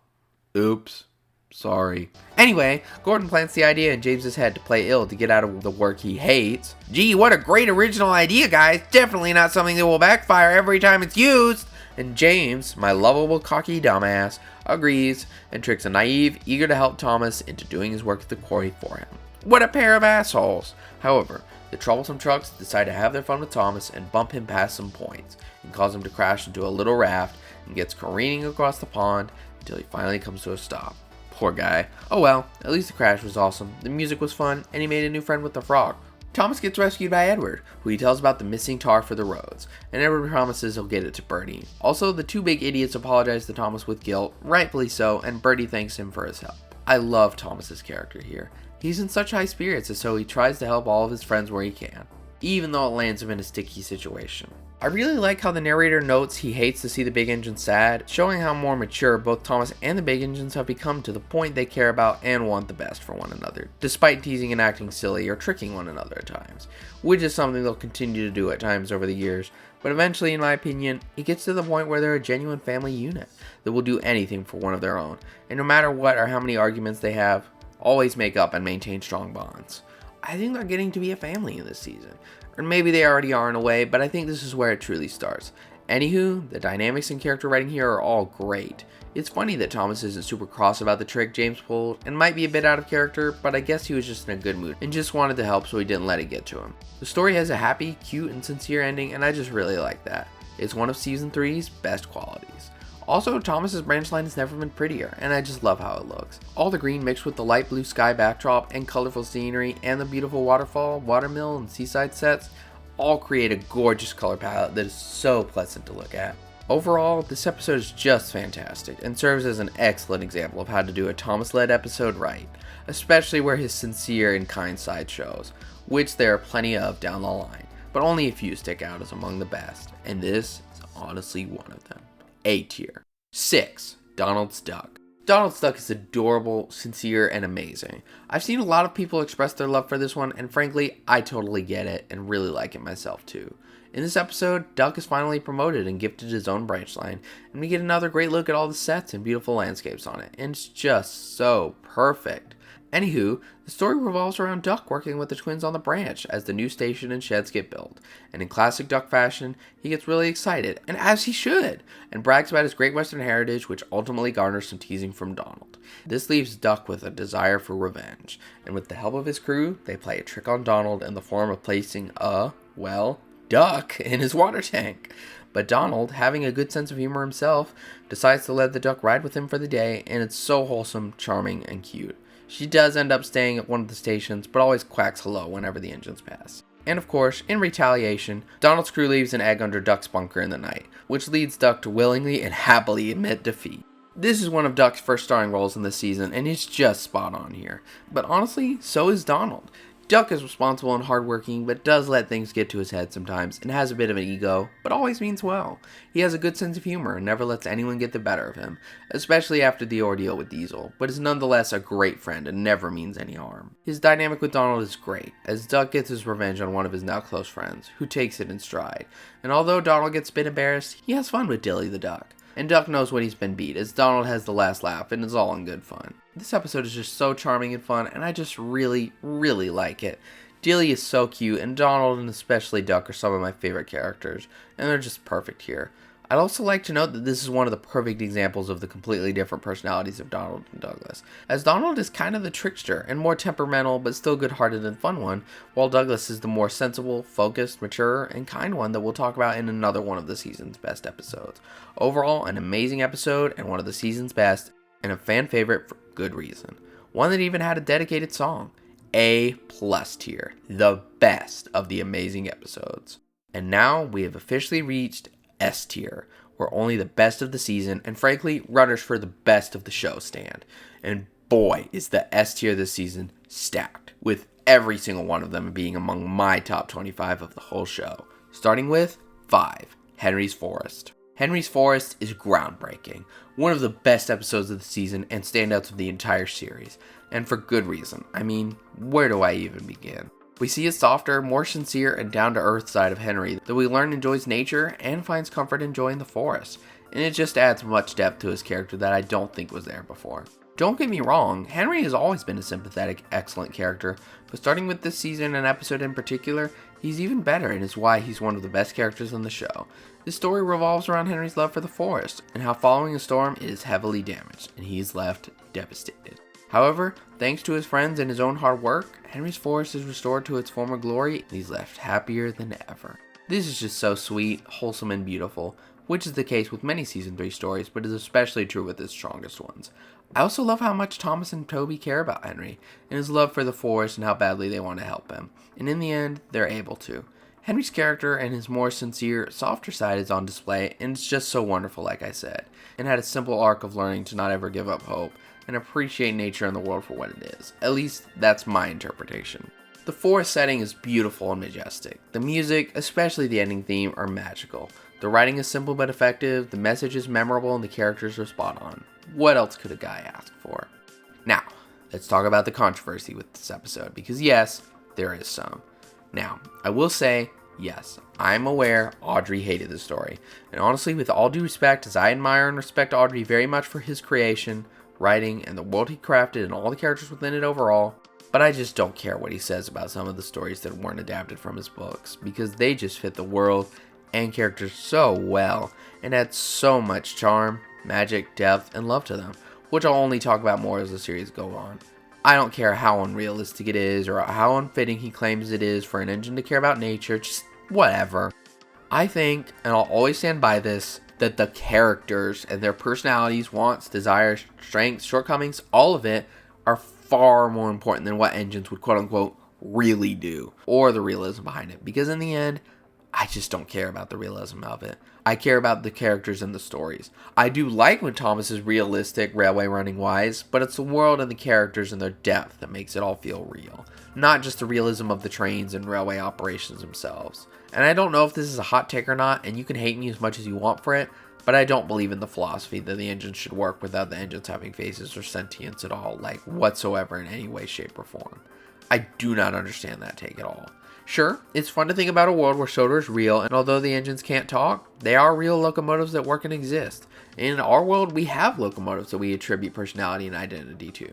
Oops. Sorry. Anyway, Gordon plants the idea in James's head to play ill to get out of the work he hates. Gee, what a great original idea, guys. Definitely not something that will backfire every time it's used. And James, my lovable cocky dumbass, agrees and tricks a naive, eager to help Thomas into doing his work at the quarry for him. What a pair of assholes! However, the troublesome trucks decide to have their fun with Thomas and bump him past some points, and cause him to crash into a little raft and gets careening across the pond until he finally comes to a stop. Poor guy. Oh well, at least the crash was awesome, the music was fun, and he made a new friend with the frog. Thomas gets rescued by Edward, who he tells about the missing tar for the roads, and Edward promises he'll get it to Birdie. Also, the two big idiots apologize to Thomas with guilt, rightfully so, and Birdie thanks him for his help. I love Thomas's character here. He's in such high spirits, and so he tries to help all of his friends where he can, even though it lands him in a sticky situation. I really like how the narrator notes he hates to see the big engine sad, showing how more mature both Thomas and the big engines have become to the point they care about and want the best for one another, despite teasing and acting silly or tricking one another at times, which is something they'll continue to do at times over the years, but eventually, in my opinion, it gets to the point where they're a genuine family unit that will do anything for one of their own, and no matter what or how many arguments they have, always make up and maintain strong bonds. I think they're getting to be a family in this season. Or maybe they already are in a way, but I think this is where it truly starts. Anywho, the dynamics and character writing here are all great. It's funny that Thomas isn't super cross about the trick James pulled, and might be a bit out of character, but I guess he was just in a good mood, and just wanted to help so he didn't let it get to him. The story has a happy, cute, and sincere ending, and I just really like that. It's one of Season 3's best qualities. Also, Thomas's branch line has never been prettier, and I just love how it looks. All the green mixed with the light blue sky backdrop and colorful scenery and the beautiful waterfall, watermill, and seaside sets, all create a gorgeous color palette that is so pleasant to look at. Overall, this episode is just fantastic and serves as an excellent example of how to do a Thomas-led episode right, especially where his sincere and kind side shows, which there are plenty of down the line, but only a few stick out as among the best, and this is honestly one of them. A tier. 6. Donald's Duck. Donald's Duck is adorable, sincere, and amazing. I've seen a lot of people express their love for this one, and frankly, I totally get it and really like it myself too. In this episode, Duck is finally promoted and gifted his own branch line, and we get another great look at all the sets and beautiful landscapes on it, and it's just so perfect. Anywho, the story revolves around Duck working with the twins on the branch as the new station and sheds get built, and in classic Duck fashion, he gets really excited, and as he should, and brags about his great Western heritage, which ultimately garners some teasing from Donald. This leaves Duck with a desire for revenge, and with the help of his crew, they play a trick on Donald in the form of placing a, duck in his water tank. But Donald, having a good sense of humor himself, decides to let the duck ride with him for the day, and it's so wholesome, charming, and cute. She does end up staying at one of the stations, but always quacks hello whenever the engines pass. And of course, in retaliation, Donald's crew leaves an egg under Duck's bunker in the night, which leads Duck to willingly and happily admit defeat. This is one of Duck's first starring roles in this season, and he's just spot on here. But honestly, so is Donald. Duck is responsible and hardworking, but does let things get to his head sometimes, and has a bit of an ego, but always means well. He has a good sense of humor and never lets anyone get the better of him, especially after the ordeal with Diesel, but is nonetheless a great friend and never means any harm. His dynamic with Donald is great, as Duck gets his revenge on one of his now close friends, who takes it in stride, and although Donald gets a bit embarrassed, he has fun with Dilly the Duck. And Duck knows when he's been beat, as Donald has the last laugh, and it's all in good fun. This episode is just so charming and fun, and I just really, really like it. Dilly is so cute, and Donald and especially Duck are some of my favorite characters, and they're just perfect here. I'd also like to note that this is one of the perfect examples of the completely different personalities of Donald and Douglas, as Donald is kind of the trickster and more temperamental but still good-hearted and fun one, while Douglas is the more sensible, focused, mature, and kind one that we'll talk about in another one of the season's best episodes. Overall, an amazing episode and one of the season's best, and a fan favorite for good reason. One that even had a dedicated song. A+ tier, the best of the amazing episodes. And now we have officially reached S tier, where only the best of the season and frankly runners for the best of the show stand. And boy, is the S tier this season stacked, with every single one of them being among my top 25 of the whole show. Starting with 5, Henry's Forest. Henry's Forest is groundbreaking, one of the best episodes of the season and standouts of the entire series, and for good reason. I mean, where do I even begin? We see a softer, more sincere, and down-to-earth side of Henry that we learn enjoys nature and finds comfort enjoying the forest, and it just adds much depth to his character that I don't think was there before. Don't get me wrong, Henry has always been a sympathetic, excellent character, but starting with this season and episode in particular, he's even better and is why he's one of the best characters in the show. This story revolves around Henry's love for the forest, and how following a storm it is heavily damaged, and he is left devastated. However, thanks to his friends and his own hard work, Henry's Forest is restored to its former glory, and he's left happier than ever. This is just so sweet, wholesome, and beautiful, which is the case with many Season 3 stories, but is especially true with its strongest ones. I also love how much Thomas and Toby care about Henry, and his love for the forest and how badly they want to help him, and in the end, they're able to. Henry's character and his more sincere, softer side is on display, and it's just so wonderful like I said, and had a simple arc of learning to not ever give up hope, and appreciate nature and the world for what it is. At least, that's my interpretation. The forest setting is beautiful and majestic. The music, especially the ending theme, are magical. The writing is simple but effective, the message is memorable, and the characters are spot on. What else could a guy ask for? Now, let's talk about the controversy with this episode, because yes, there is some. Now, I will say, yes, I'm aware Audrey hated the story, and honestly, with all due respect, as I admire and respect Audrey very much for his creation, writing, and the world he crafted and all the characters within it overall, but I just don't care what he says about some of the stories that weren't adapted from his books, because they just fit the world and characters so well, and add so much charm, magic, depth, and love to them, which I'll only talk about more as the series go on. I don't care how unrealistic it is, or how unfitting he claims it is for an engine to care about nature, just whatever. I think, and I'll always stand by this, that the characters and their personalities, wants, desires, strengths, shortcomings, all of it, are far more important than what engines would quote-unquote really do, or the realism behind it, because in the end, I just don't care about the realism of it. I care about the characters and the stories. I do like when Thomas is realistic, railway running wise, but it's the world and the characters and their depth that makes it all feel real, not just the realism of the trains and railway operations themselves. And I don't know if this is a hot take or not, and you can hate me as much as you want for it, but I don't believe in the philosophy that the engines should work without the engines having faces or sentience at all, like whatsoever in any way, shape, or form. I do not understand that take at all. Sure, it's fun to think about a world where Sodor is real, and although the engines can't talk, they are real locomotives that work and exist. In our world, we have locomotives that we attribute personality and identity to.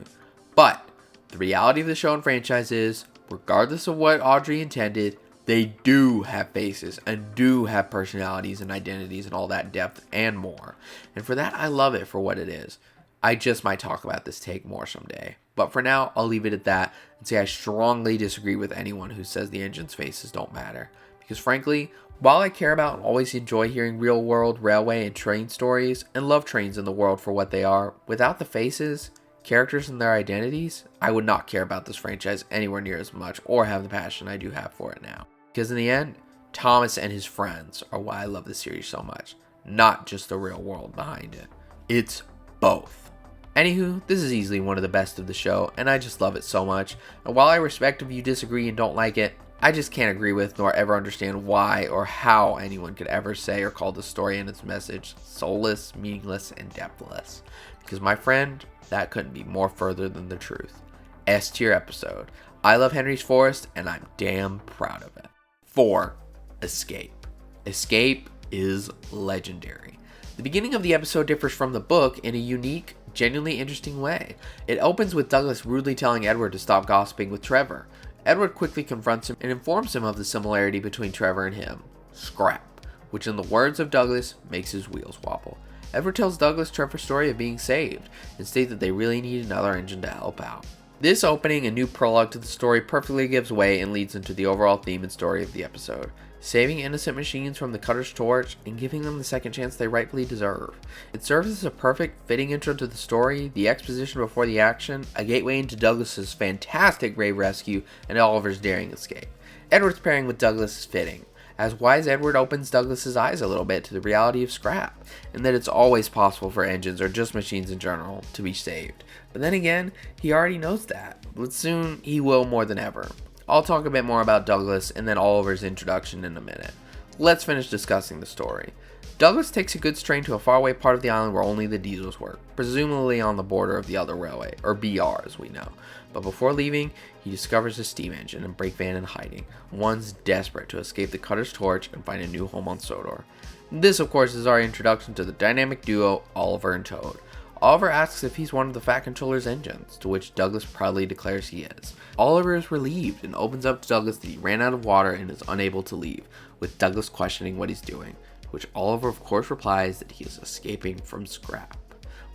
But the reality of the show and franchise is, regardless of what Audrey intended, they do have faces and do have personalities and identities and all that depth and more. And for that, I love it for what it is. I just might talk about this take more someday. But for now, I'll leave it at that and say I strongly disagree with anyone who says the engine's faces don't matter. Because frankly, while I care about and always enjoy hearing real world railway and train stories and love trains in the world for what they are, without the faces, characters, and their identities, I would not care about this franchise anywhere near as much or have the passion I do have for it now. Because in the end, Thomas and his friends are why I love this series so much, not just the real world behind it. It's both. Anywho, this is easily one of the best of the show, and I just love it so much. And while I respect if you disagree and don't like it, I just can't agree with nor ever understand why or how anyone could ever say or call the story and its message soulless, meaningless, and depthless. Because my friend, that couldn't be more further than the truth. S tier episode. I love Henry's Forest, and I'm damn proud of it. 4. Escape. Escape is legendary. The beginning of the episode differs from the book in a unique, genuinely interesting way. It opens with Douglas rudely telling Edward to stop gossiping with Trevor. Edward quickly confronts him and informs him of the similarity between Trevor and him, scrap, which in the words of Douglas makes his wheels wobble. Edward tells Douglas Trevor's story of being saved and states that they really need another engine to help out. This opening and new prologue to the story perfectly gives way and leads into the overall theme and story of the episode. Saving innocent machines from the Cutter's torch and giving them the second chance they rightfully deserve. It serves as a perfect, fitting intro to the story, the exposition before the action, a gateway into Douglas's fantastic brave rescue, and Oliver's daring escape. Edward's pairing with Douglas is fitting, as wise Edward opens Douglas's eyes a little bit to the reality of scrap, and that it's always possible for engines, or just machines in general, to be saved. But then again, he already knows that, but soon he will more than ever. I'll talk a bit more about Douglas and then Oliver's introduction in a minute. Let's finish discussing the story. Douglas takes a goods train to a faraway part of the island where only the diesels work, presumably on the border of the other railway, or BR as we know. But before leaving, he discovers a steam engine and brake van in hiding. One's desperate to escape the Cutter's torch and find a new home on Sodor. This, of course, is our introduction to the dynamic duo Oliver and Toad. Oliver asks if he's one of the Fat Controller's engines, to which Douglas proudly declares he is. Oliver is relieved and opens up to Douglas that he ran out of water and is unable to leave, with Douglas questioning what he's doing, to which Oliver of course replies that he is escaping from scrap,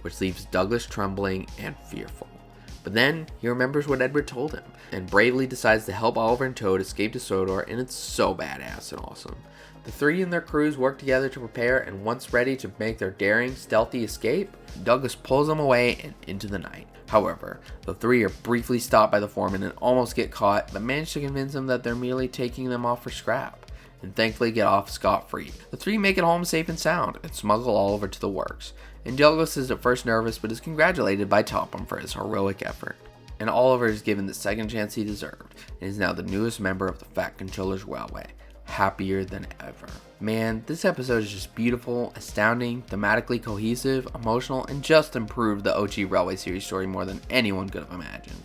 which leaves Douglas trembling and fearful. But then he remembers what Edward told him, and bravely decides to help Oliver and Toad escape to Sodor, and it's so badass and awesome. The three and their crews work together to prepare, and once ready to make their daring, stealthy escape, Douglas pulls them away and into the night. However, the three are briefly stopped by the foreman and almost get caught, but manage to convince them that they're merely taking them off for scrap, and thankfully get off scot-free. The three make it home safe and sound, and smuggle Oliver to the works, and Douglas is at first nervous but is congratulated by Topham for his heroic effort. And Oliver is given the second chance he deserved, and is now the newest member of the Fat Controller's Railway. Happier than ever. Man, this episode is just beautiful, astounding, thematically cohesive, emotional, and just improved the OG Railway series story more than anyone could have imagined.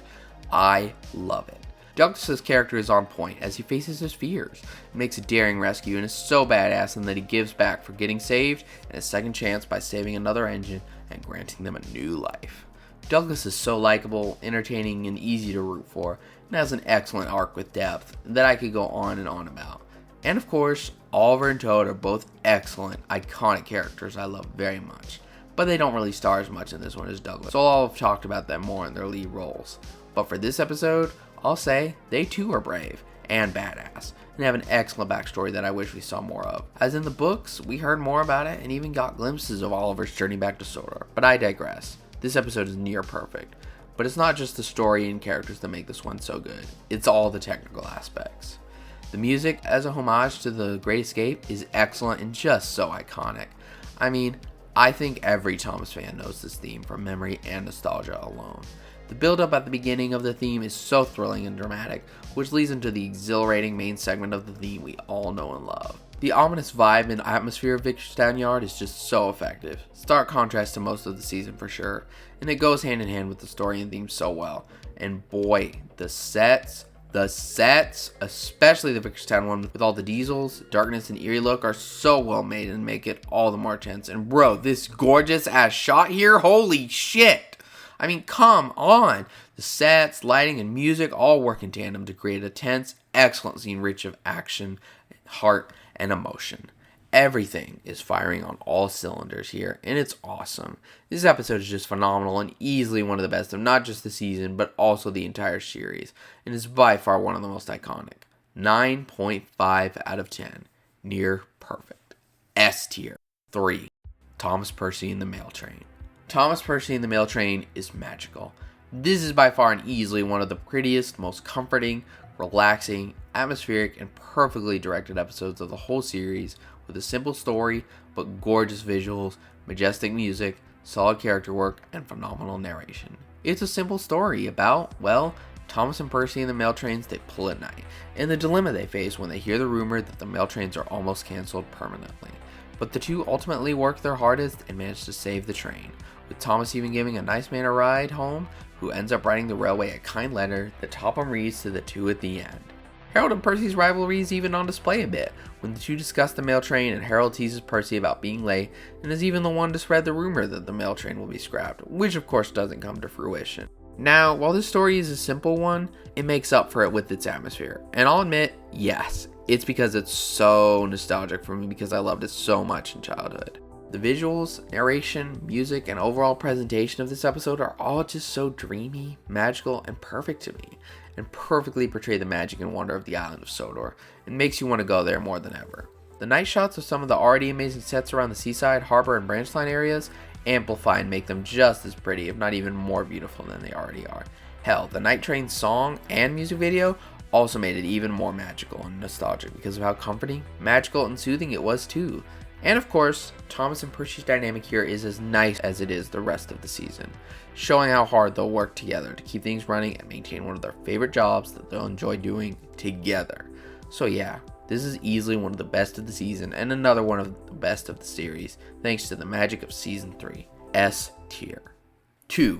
I love it. Douglas's character is on point as he faces his fears, makes a daring rescue, and is so badass in that he gives back for getting saved and a second chance by saving another engine and granting them a new life. Douglas is so likable, entertaining, and easy to root for, and has an excellent arc with depth that I could go on and on about. And of course, Oliver and Toad are both excellent, iconic characters I love very much, but they don't really star as much in this one as Douglas, so I'll have talked about them more in their lead roles. But for this episode, I'll say they too are brave and badass, and have an excellent backstory that I wish we saw more of. As in the books, we heard more about it and even got glimpses of Oliver's journey back to Sodor, but I digress. This episode is near perfect. but it's not just the story and characters that make this one so good. It's all the technical aspects. The music, as a homage to The Great Escape, is excellent and just so iconic. I mean, I think every Thomas fan knows this theme from memory and nostalgia alone. The build-up at the beginning of the theme is so thrilling and dramatic, which leads into the exhilarating main segment of the theme we all know and love. The ominous vibe and atmosphere of Victorstown Yard is just so effective. Stark contrast to most of the season for sure, and it goes hand in hand with the story and theme so well. And boy, the sets, especially the Victorstown one with all the diesels, darkness, and eerie look are so well made and make it all the more tense. And bro, this gorgeous ass shot here, holy shit! I mean, come on! The sets, lighting, and music all work in tandem to create a tense, excellent scene rich of action, heart, and emotion. Everything is firing on all cylinders here, and it's awesome. This episode is just phenomenal and easily one of the best of not just the season, but also the entire series, and is by far one of the most iconic. 9.5 out of 10. Near perfect. S tier. 3. Thomas Percy and the Mail Train. Thomas Percy and the Mail Train is magical. This is by far and easily one of the prettiest, most comforting, relaxing, atmospheric, and perfectly directed episodes of the whole series, with a simple story, but gorgeous visuals, majestic music, solid character work, and phenomenal narration. It's a simple story about, well, Thomas and Percy and the mail trains they pull at night, and the dilemma they face when they hear the rumor that the mail trains are almost cancelled permanently. But the two ultimately work their hardest and manage to save the train, with Thomas even giving a nice man a ride home, who ends up writing the railway a kind letter that Topham reads to the two at the end. Harold and Percy's rivalry is even on display a bit, when the two discuss the mail train and Harold teases Percy about being late and is even the one to spread the rumor that the mail train will be scrapped, which of course doesn't come to fruition. Now, while this story is a simple one, it makes up for it with its atmosphere. And I'll admit, yes, it's because it's so nostalgic for me because I loved it so much in childhood. The visuals, narration, music, and overall presentation of this episode are all just so dreamy, magical, and perfect to me, and perfectly portray the magic and wonder of the island of Sodor, and makes you want to go there more than ever. The night shots of some of the already amazing sets around the seaside, harbor, and branch line areas amplify and make them just as pretty, if not even more beautiful than they already are. Hell, the Night Train song and music video also made it even more magical and nostalgic because of how comforting, magical, and soothing it was too. And of course, Thomas and Percy's dynamic here is as nice as it is the rest of the season, showing how hard they'll work together to keep things running and maintain one of their favorite jobs that they'll enjoy doing together. So yeah, this is easily one of the best of the season and another one of the best of the series, thanks to the magic of Season 3. S tier. 2.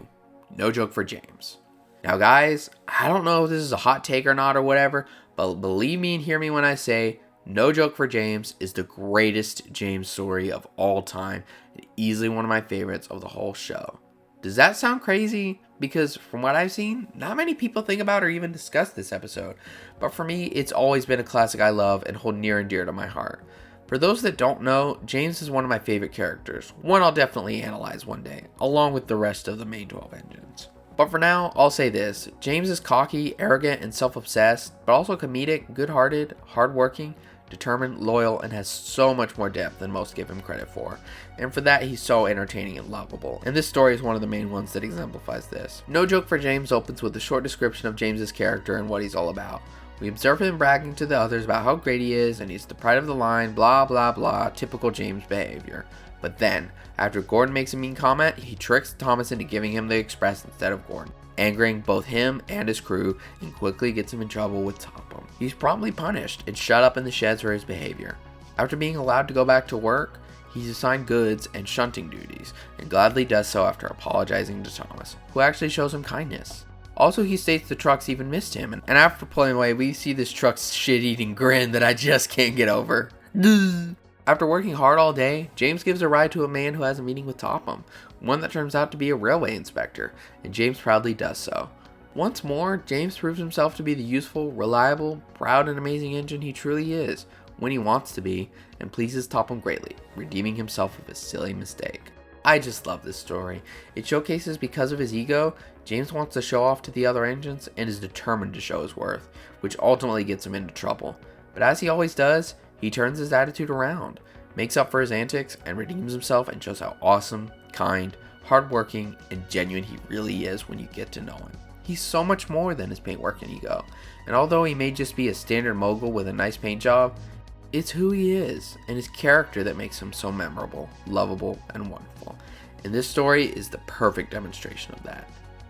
No Joke for James. Now guys, I don't know if this is a hot take or not or whatever, but believe me and hear me when I say No Joke for James is the greatest James story of all time and easily one of my favorites of the whole show. Does that sound crazy? Because from what I've seen, not many people think about or even discuss this episode. But for me, it's always been a classic I love and hold near and dear to my heart. For those that don't know, James is one of my favorite characters. One I'll definitely analyze one day, along with the rest of the main 12 engines. But for now, I'll say this. James is cocky, arrogant, and self-obsessed, but also comedic, good-hearted, hardworking, determined, loyal, and has so much more depth than most give him credit for. And for that, he's so entertaining and lovable. And this story is one of the main ones that exemplifies this. No Joke for James opens with a short description of James's character and what he's all about. We observe him bragging to the others about how great he is, and he's the pride of the line, blah blah blah, typical James behavior. But then, after Gordon makes a mean comment, he tricks Thomas into giving him the Express instead of Gordon, angering both him and his crew, and quickly gets him in trouble with Topham. He's promptly punished and shut up in the sheds for his behavior. After being allowed to go back to work, he's assigned goods and shunting duties, and gladly does so after apologizing to Thomas, who actually shows him kindness. Also, he states the trucks even missed him, and after pulling away, we see this truck's shit-eating grin that I just can't get over. After working hard all day, James gives a ride to a man who has a meeting with Topham, one that turns out to be a railway inspector, and James proudly does so. Once more, James proves himself to be the useful, reliable, proud, and amazing engine he truly is, when he wants to be, and pleases Topham greatly, redeeming himself of his silly mistake. I just love this story. It showcases because of his ego, James wants to show off to the other engines and is determined to show his worth, which ultimately gets him into trouble. But as he always does, he turns his attitude around, makes up for his antics, and redeems himself and shows how awesome, kind, hardworking, and genuine he really is when you get to know him. He's so much more than his paintwork and ego, and although he may just be a standard mogul with a nice paint job, it's who he is and his character that makes him so memorable, lovable, and wonderful. And this story is the perfect demonstration of that.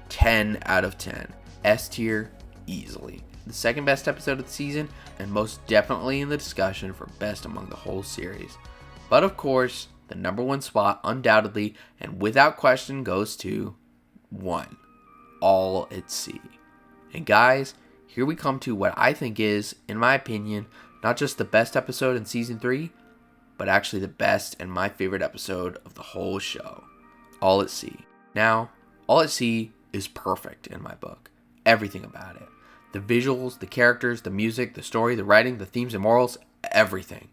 10 out of 10. S tier, easily. The second best episode of the season, and most definitely in the discussion for best among the whole series. But of course, the number one spot undoubtedly and without question goes to 1. All at Sea. And guys, here we come to what I think is, in my opinion, not just the best episode in season 3, but actually the best and my favorite episode of the whole show. All at Sea. Now, All at Sea is perfect in my book. Everything about it. The visuals, the characters, the music, the story, the writing, the themes and morals, everything.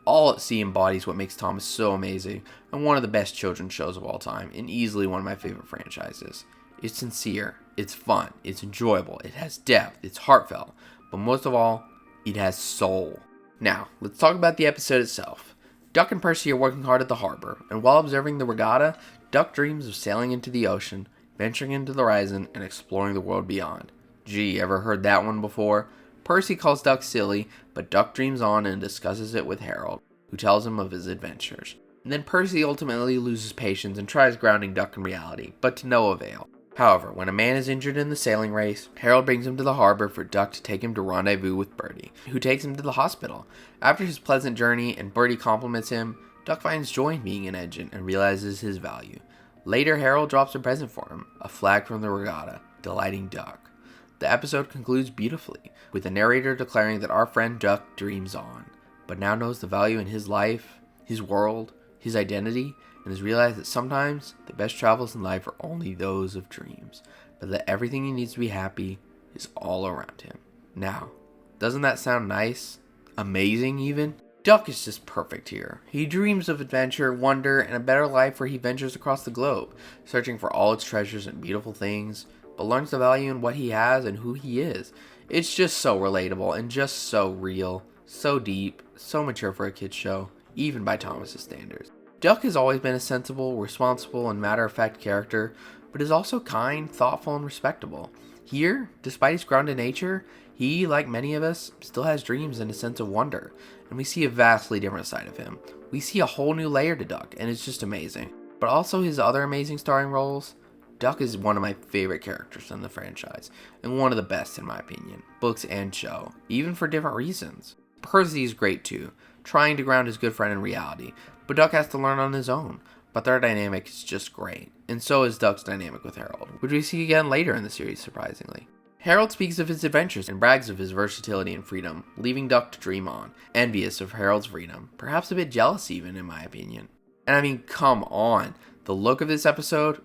All at Sea embodies what makes Thomas so amazing and one of the best children's shows of all time and easily one of my favorite franchises. It's sincere, it's fun, it's enjoyable, it has depth, it's heartfelt, but most of all, it has soul. Now, let's talk about the episode itself. Duck and Percy are working hard at the harbor, and while observing the regatta, Duck dreams of sailing into the ocean, venturing into the horizon, and exploring the world beyond. Gee, ever heard that one before? Percy calls Duck silly, but Duck dreams on and discusses it with Harold, who tells him of his adventures. And then Percy ultimately loses patience and tries grounding Duck in reality, but to no avail. However, when a man is injured in the sailing race, Harold brings him to the harbor for Duck to take him to rendezvous with Bertie, who takes him to the hospital. After his pleasant journey and Bertie compliments him, Duck finds joy in being an engine and realizes his value. Later, Harold drops a present for him, a flag from the regatta, delighting Duck. The episode concludes beautifully, with the narrator declaring that our friend Duck dreams on, but now knows the value in his life, his world, his identity, and has realized that sometimes the best travels in life are only those of dreams, but that everything he needs to be happy is all around him. Now, doesn't that sound nice? Amazing even? Duck is just perfect here. He dreams of adventure, wonder, and a better life where he ventures across the globe, searching for all its treasures and beautiful things, but learns the value in what he has and who he is. It's just so relatable and just so real, so deep, so mature for a kid's show, even by Thomas's standards. Duck has always been a sensible, responsible, and matter-of-fact character, but is also kind, thoughtful, and respectable. Here, despite his grounded nature, he, like many of us, still has dreams and a sense of wonder, and we see a vastly different side of him. We see a whole new layer to Duck, and it's just amazing. But also his other amazing starring roles. Duck is one of my favorite characters in the franchise, and one of the best in my opinion, books and show, even for different reasons. Percy is great too, trying to ground his good friend in reality, but Duck has to learn on his own. But their dynamic is just great, and so is Duck's dynamic with Harold, which we see again later in the series surprisingly. Harold speaks of his adventures and brags of his versatility and freedom, leaving Duck to dream on, envious of Harold's freedom, perhaps a bit jealous even in my opinion. And I mean, come on, the look of this episode,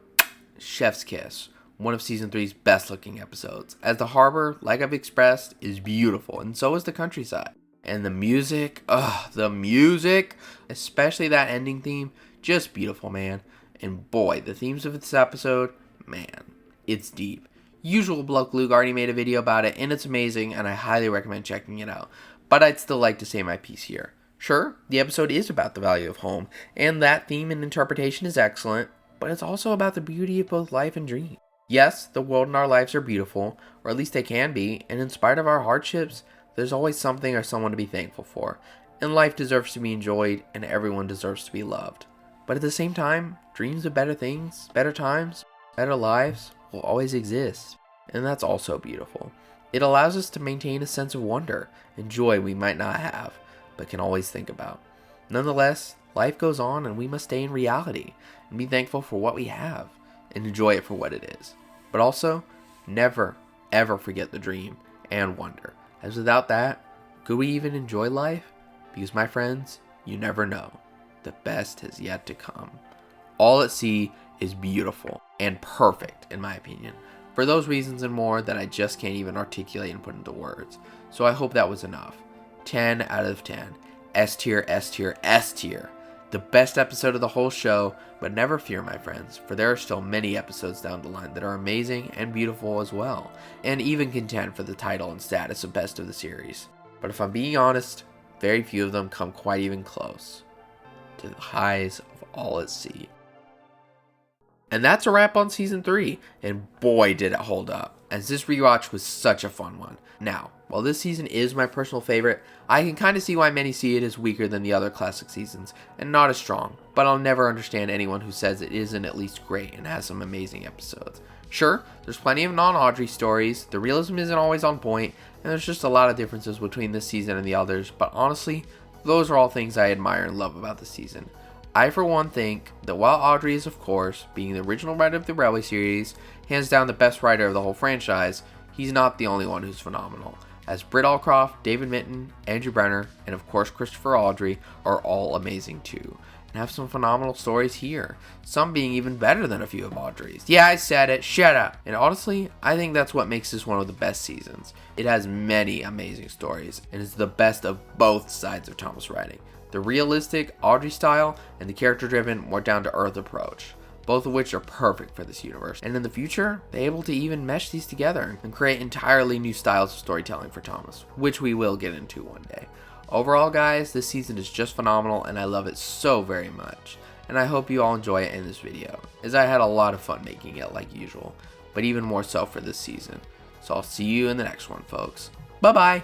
chef's kiss. One of season 3's best looking episodes, as the harbor, like I've expressed, is beautiful, and so is the countryside. And the music, especially that ending theme, just beautiful, man. And boy, the themes of this episode, man, it's deep. Usual Bloke Luke already made a video about it, and it's amazing, and I highly recommend checking it out. But I'd still like to say my piece here. Sure, the episode is about the value of home, and that theme and interpretation is excellent, but it's also about the beauty of both life and dream. Yes, the world and our lives are beautiful, or at least they can be, and in spite of our hardships, there's always something or someone to be thankful for, and life deserves to be enjoyed, and everyone deserves to be loved. But at the same time, dreams of better things, better times, better lives will always exist, and that's also beautiful. It allows us to maintain a sense of wonder and joy we might not have, but can always think about. Nonetheless, life goes on and we must stay in reality and be thankful for what we have and enjoy it for what it is. But also, never, ever forget the dream and wonder, as without that, could we even enjoy life? Because my friends, you never know. The best has yet to come. All at Sea is beautiful and perfect in my opinion, for those reasons and more that I just can't even articulate and put into words. So I hope that was enough. 10 out of 10. S tier, S tier, S tier. The best episode of the whole show, but never fear my friends, for there are still many episodes down the line that are amazing and beautiful as well, and even contend for the title and status of best of the series. But if I'm being honest, very few of them come quite even close to the highs of All at Sea. And that's a wrap on season 3, and boy did it hold up, as this rewatch was such a fun one. Now, while this season is my personal favorite, I can kind of see why many see it as weaker than the other classic seasons, and not as strong, but I'll never understand anyone who says it isn't at least great and has some amazing episodes. Sure, there's plenty of non-Audrey stories, the realism isn't always on point, and there's just a lot of differences between this season and the others, but honestly, those are all things I admire and love about the season. I for one think that while Audrey is of course, being the original writer of the Railway series, hands down the best writer of the whole franchise, he's not the only one who's phenomenal, as Britt Allcroft, David Mitton, Andrew Brenner, and of course Christopher Audrey are all amazing too, and have some phenomenal stories here, some being even better than a few of Audrey's. Yeah, I said it, shut up! And honestly, I think that's what makes this one of the best seasons. It has many amazing stories, and is the best of both sides of Thomas writing. The realistic Audrey style and the character-driven, more down-to-earth approach, both of which are perfect for this universe. And in the future, they're able to even mesh these together and create entirely new styles of storytelling for Thomas, which we will get into one day. Overall, guys, this season is just phenomenal and I love it so very much. And I hope you all enjoy it in this video, as I had a lot of fun making it like usual, but even more so for this season. So I'll see you in the next one, folks. Bye-bye!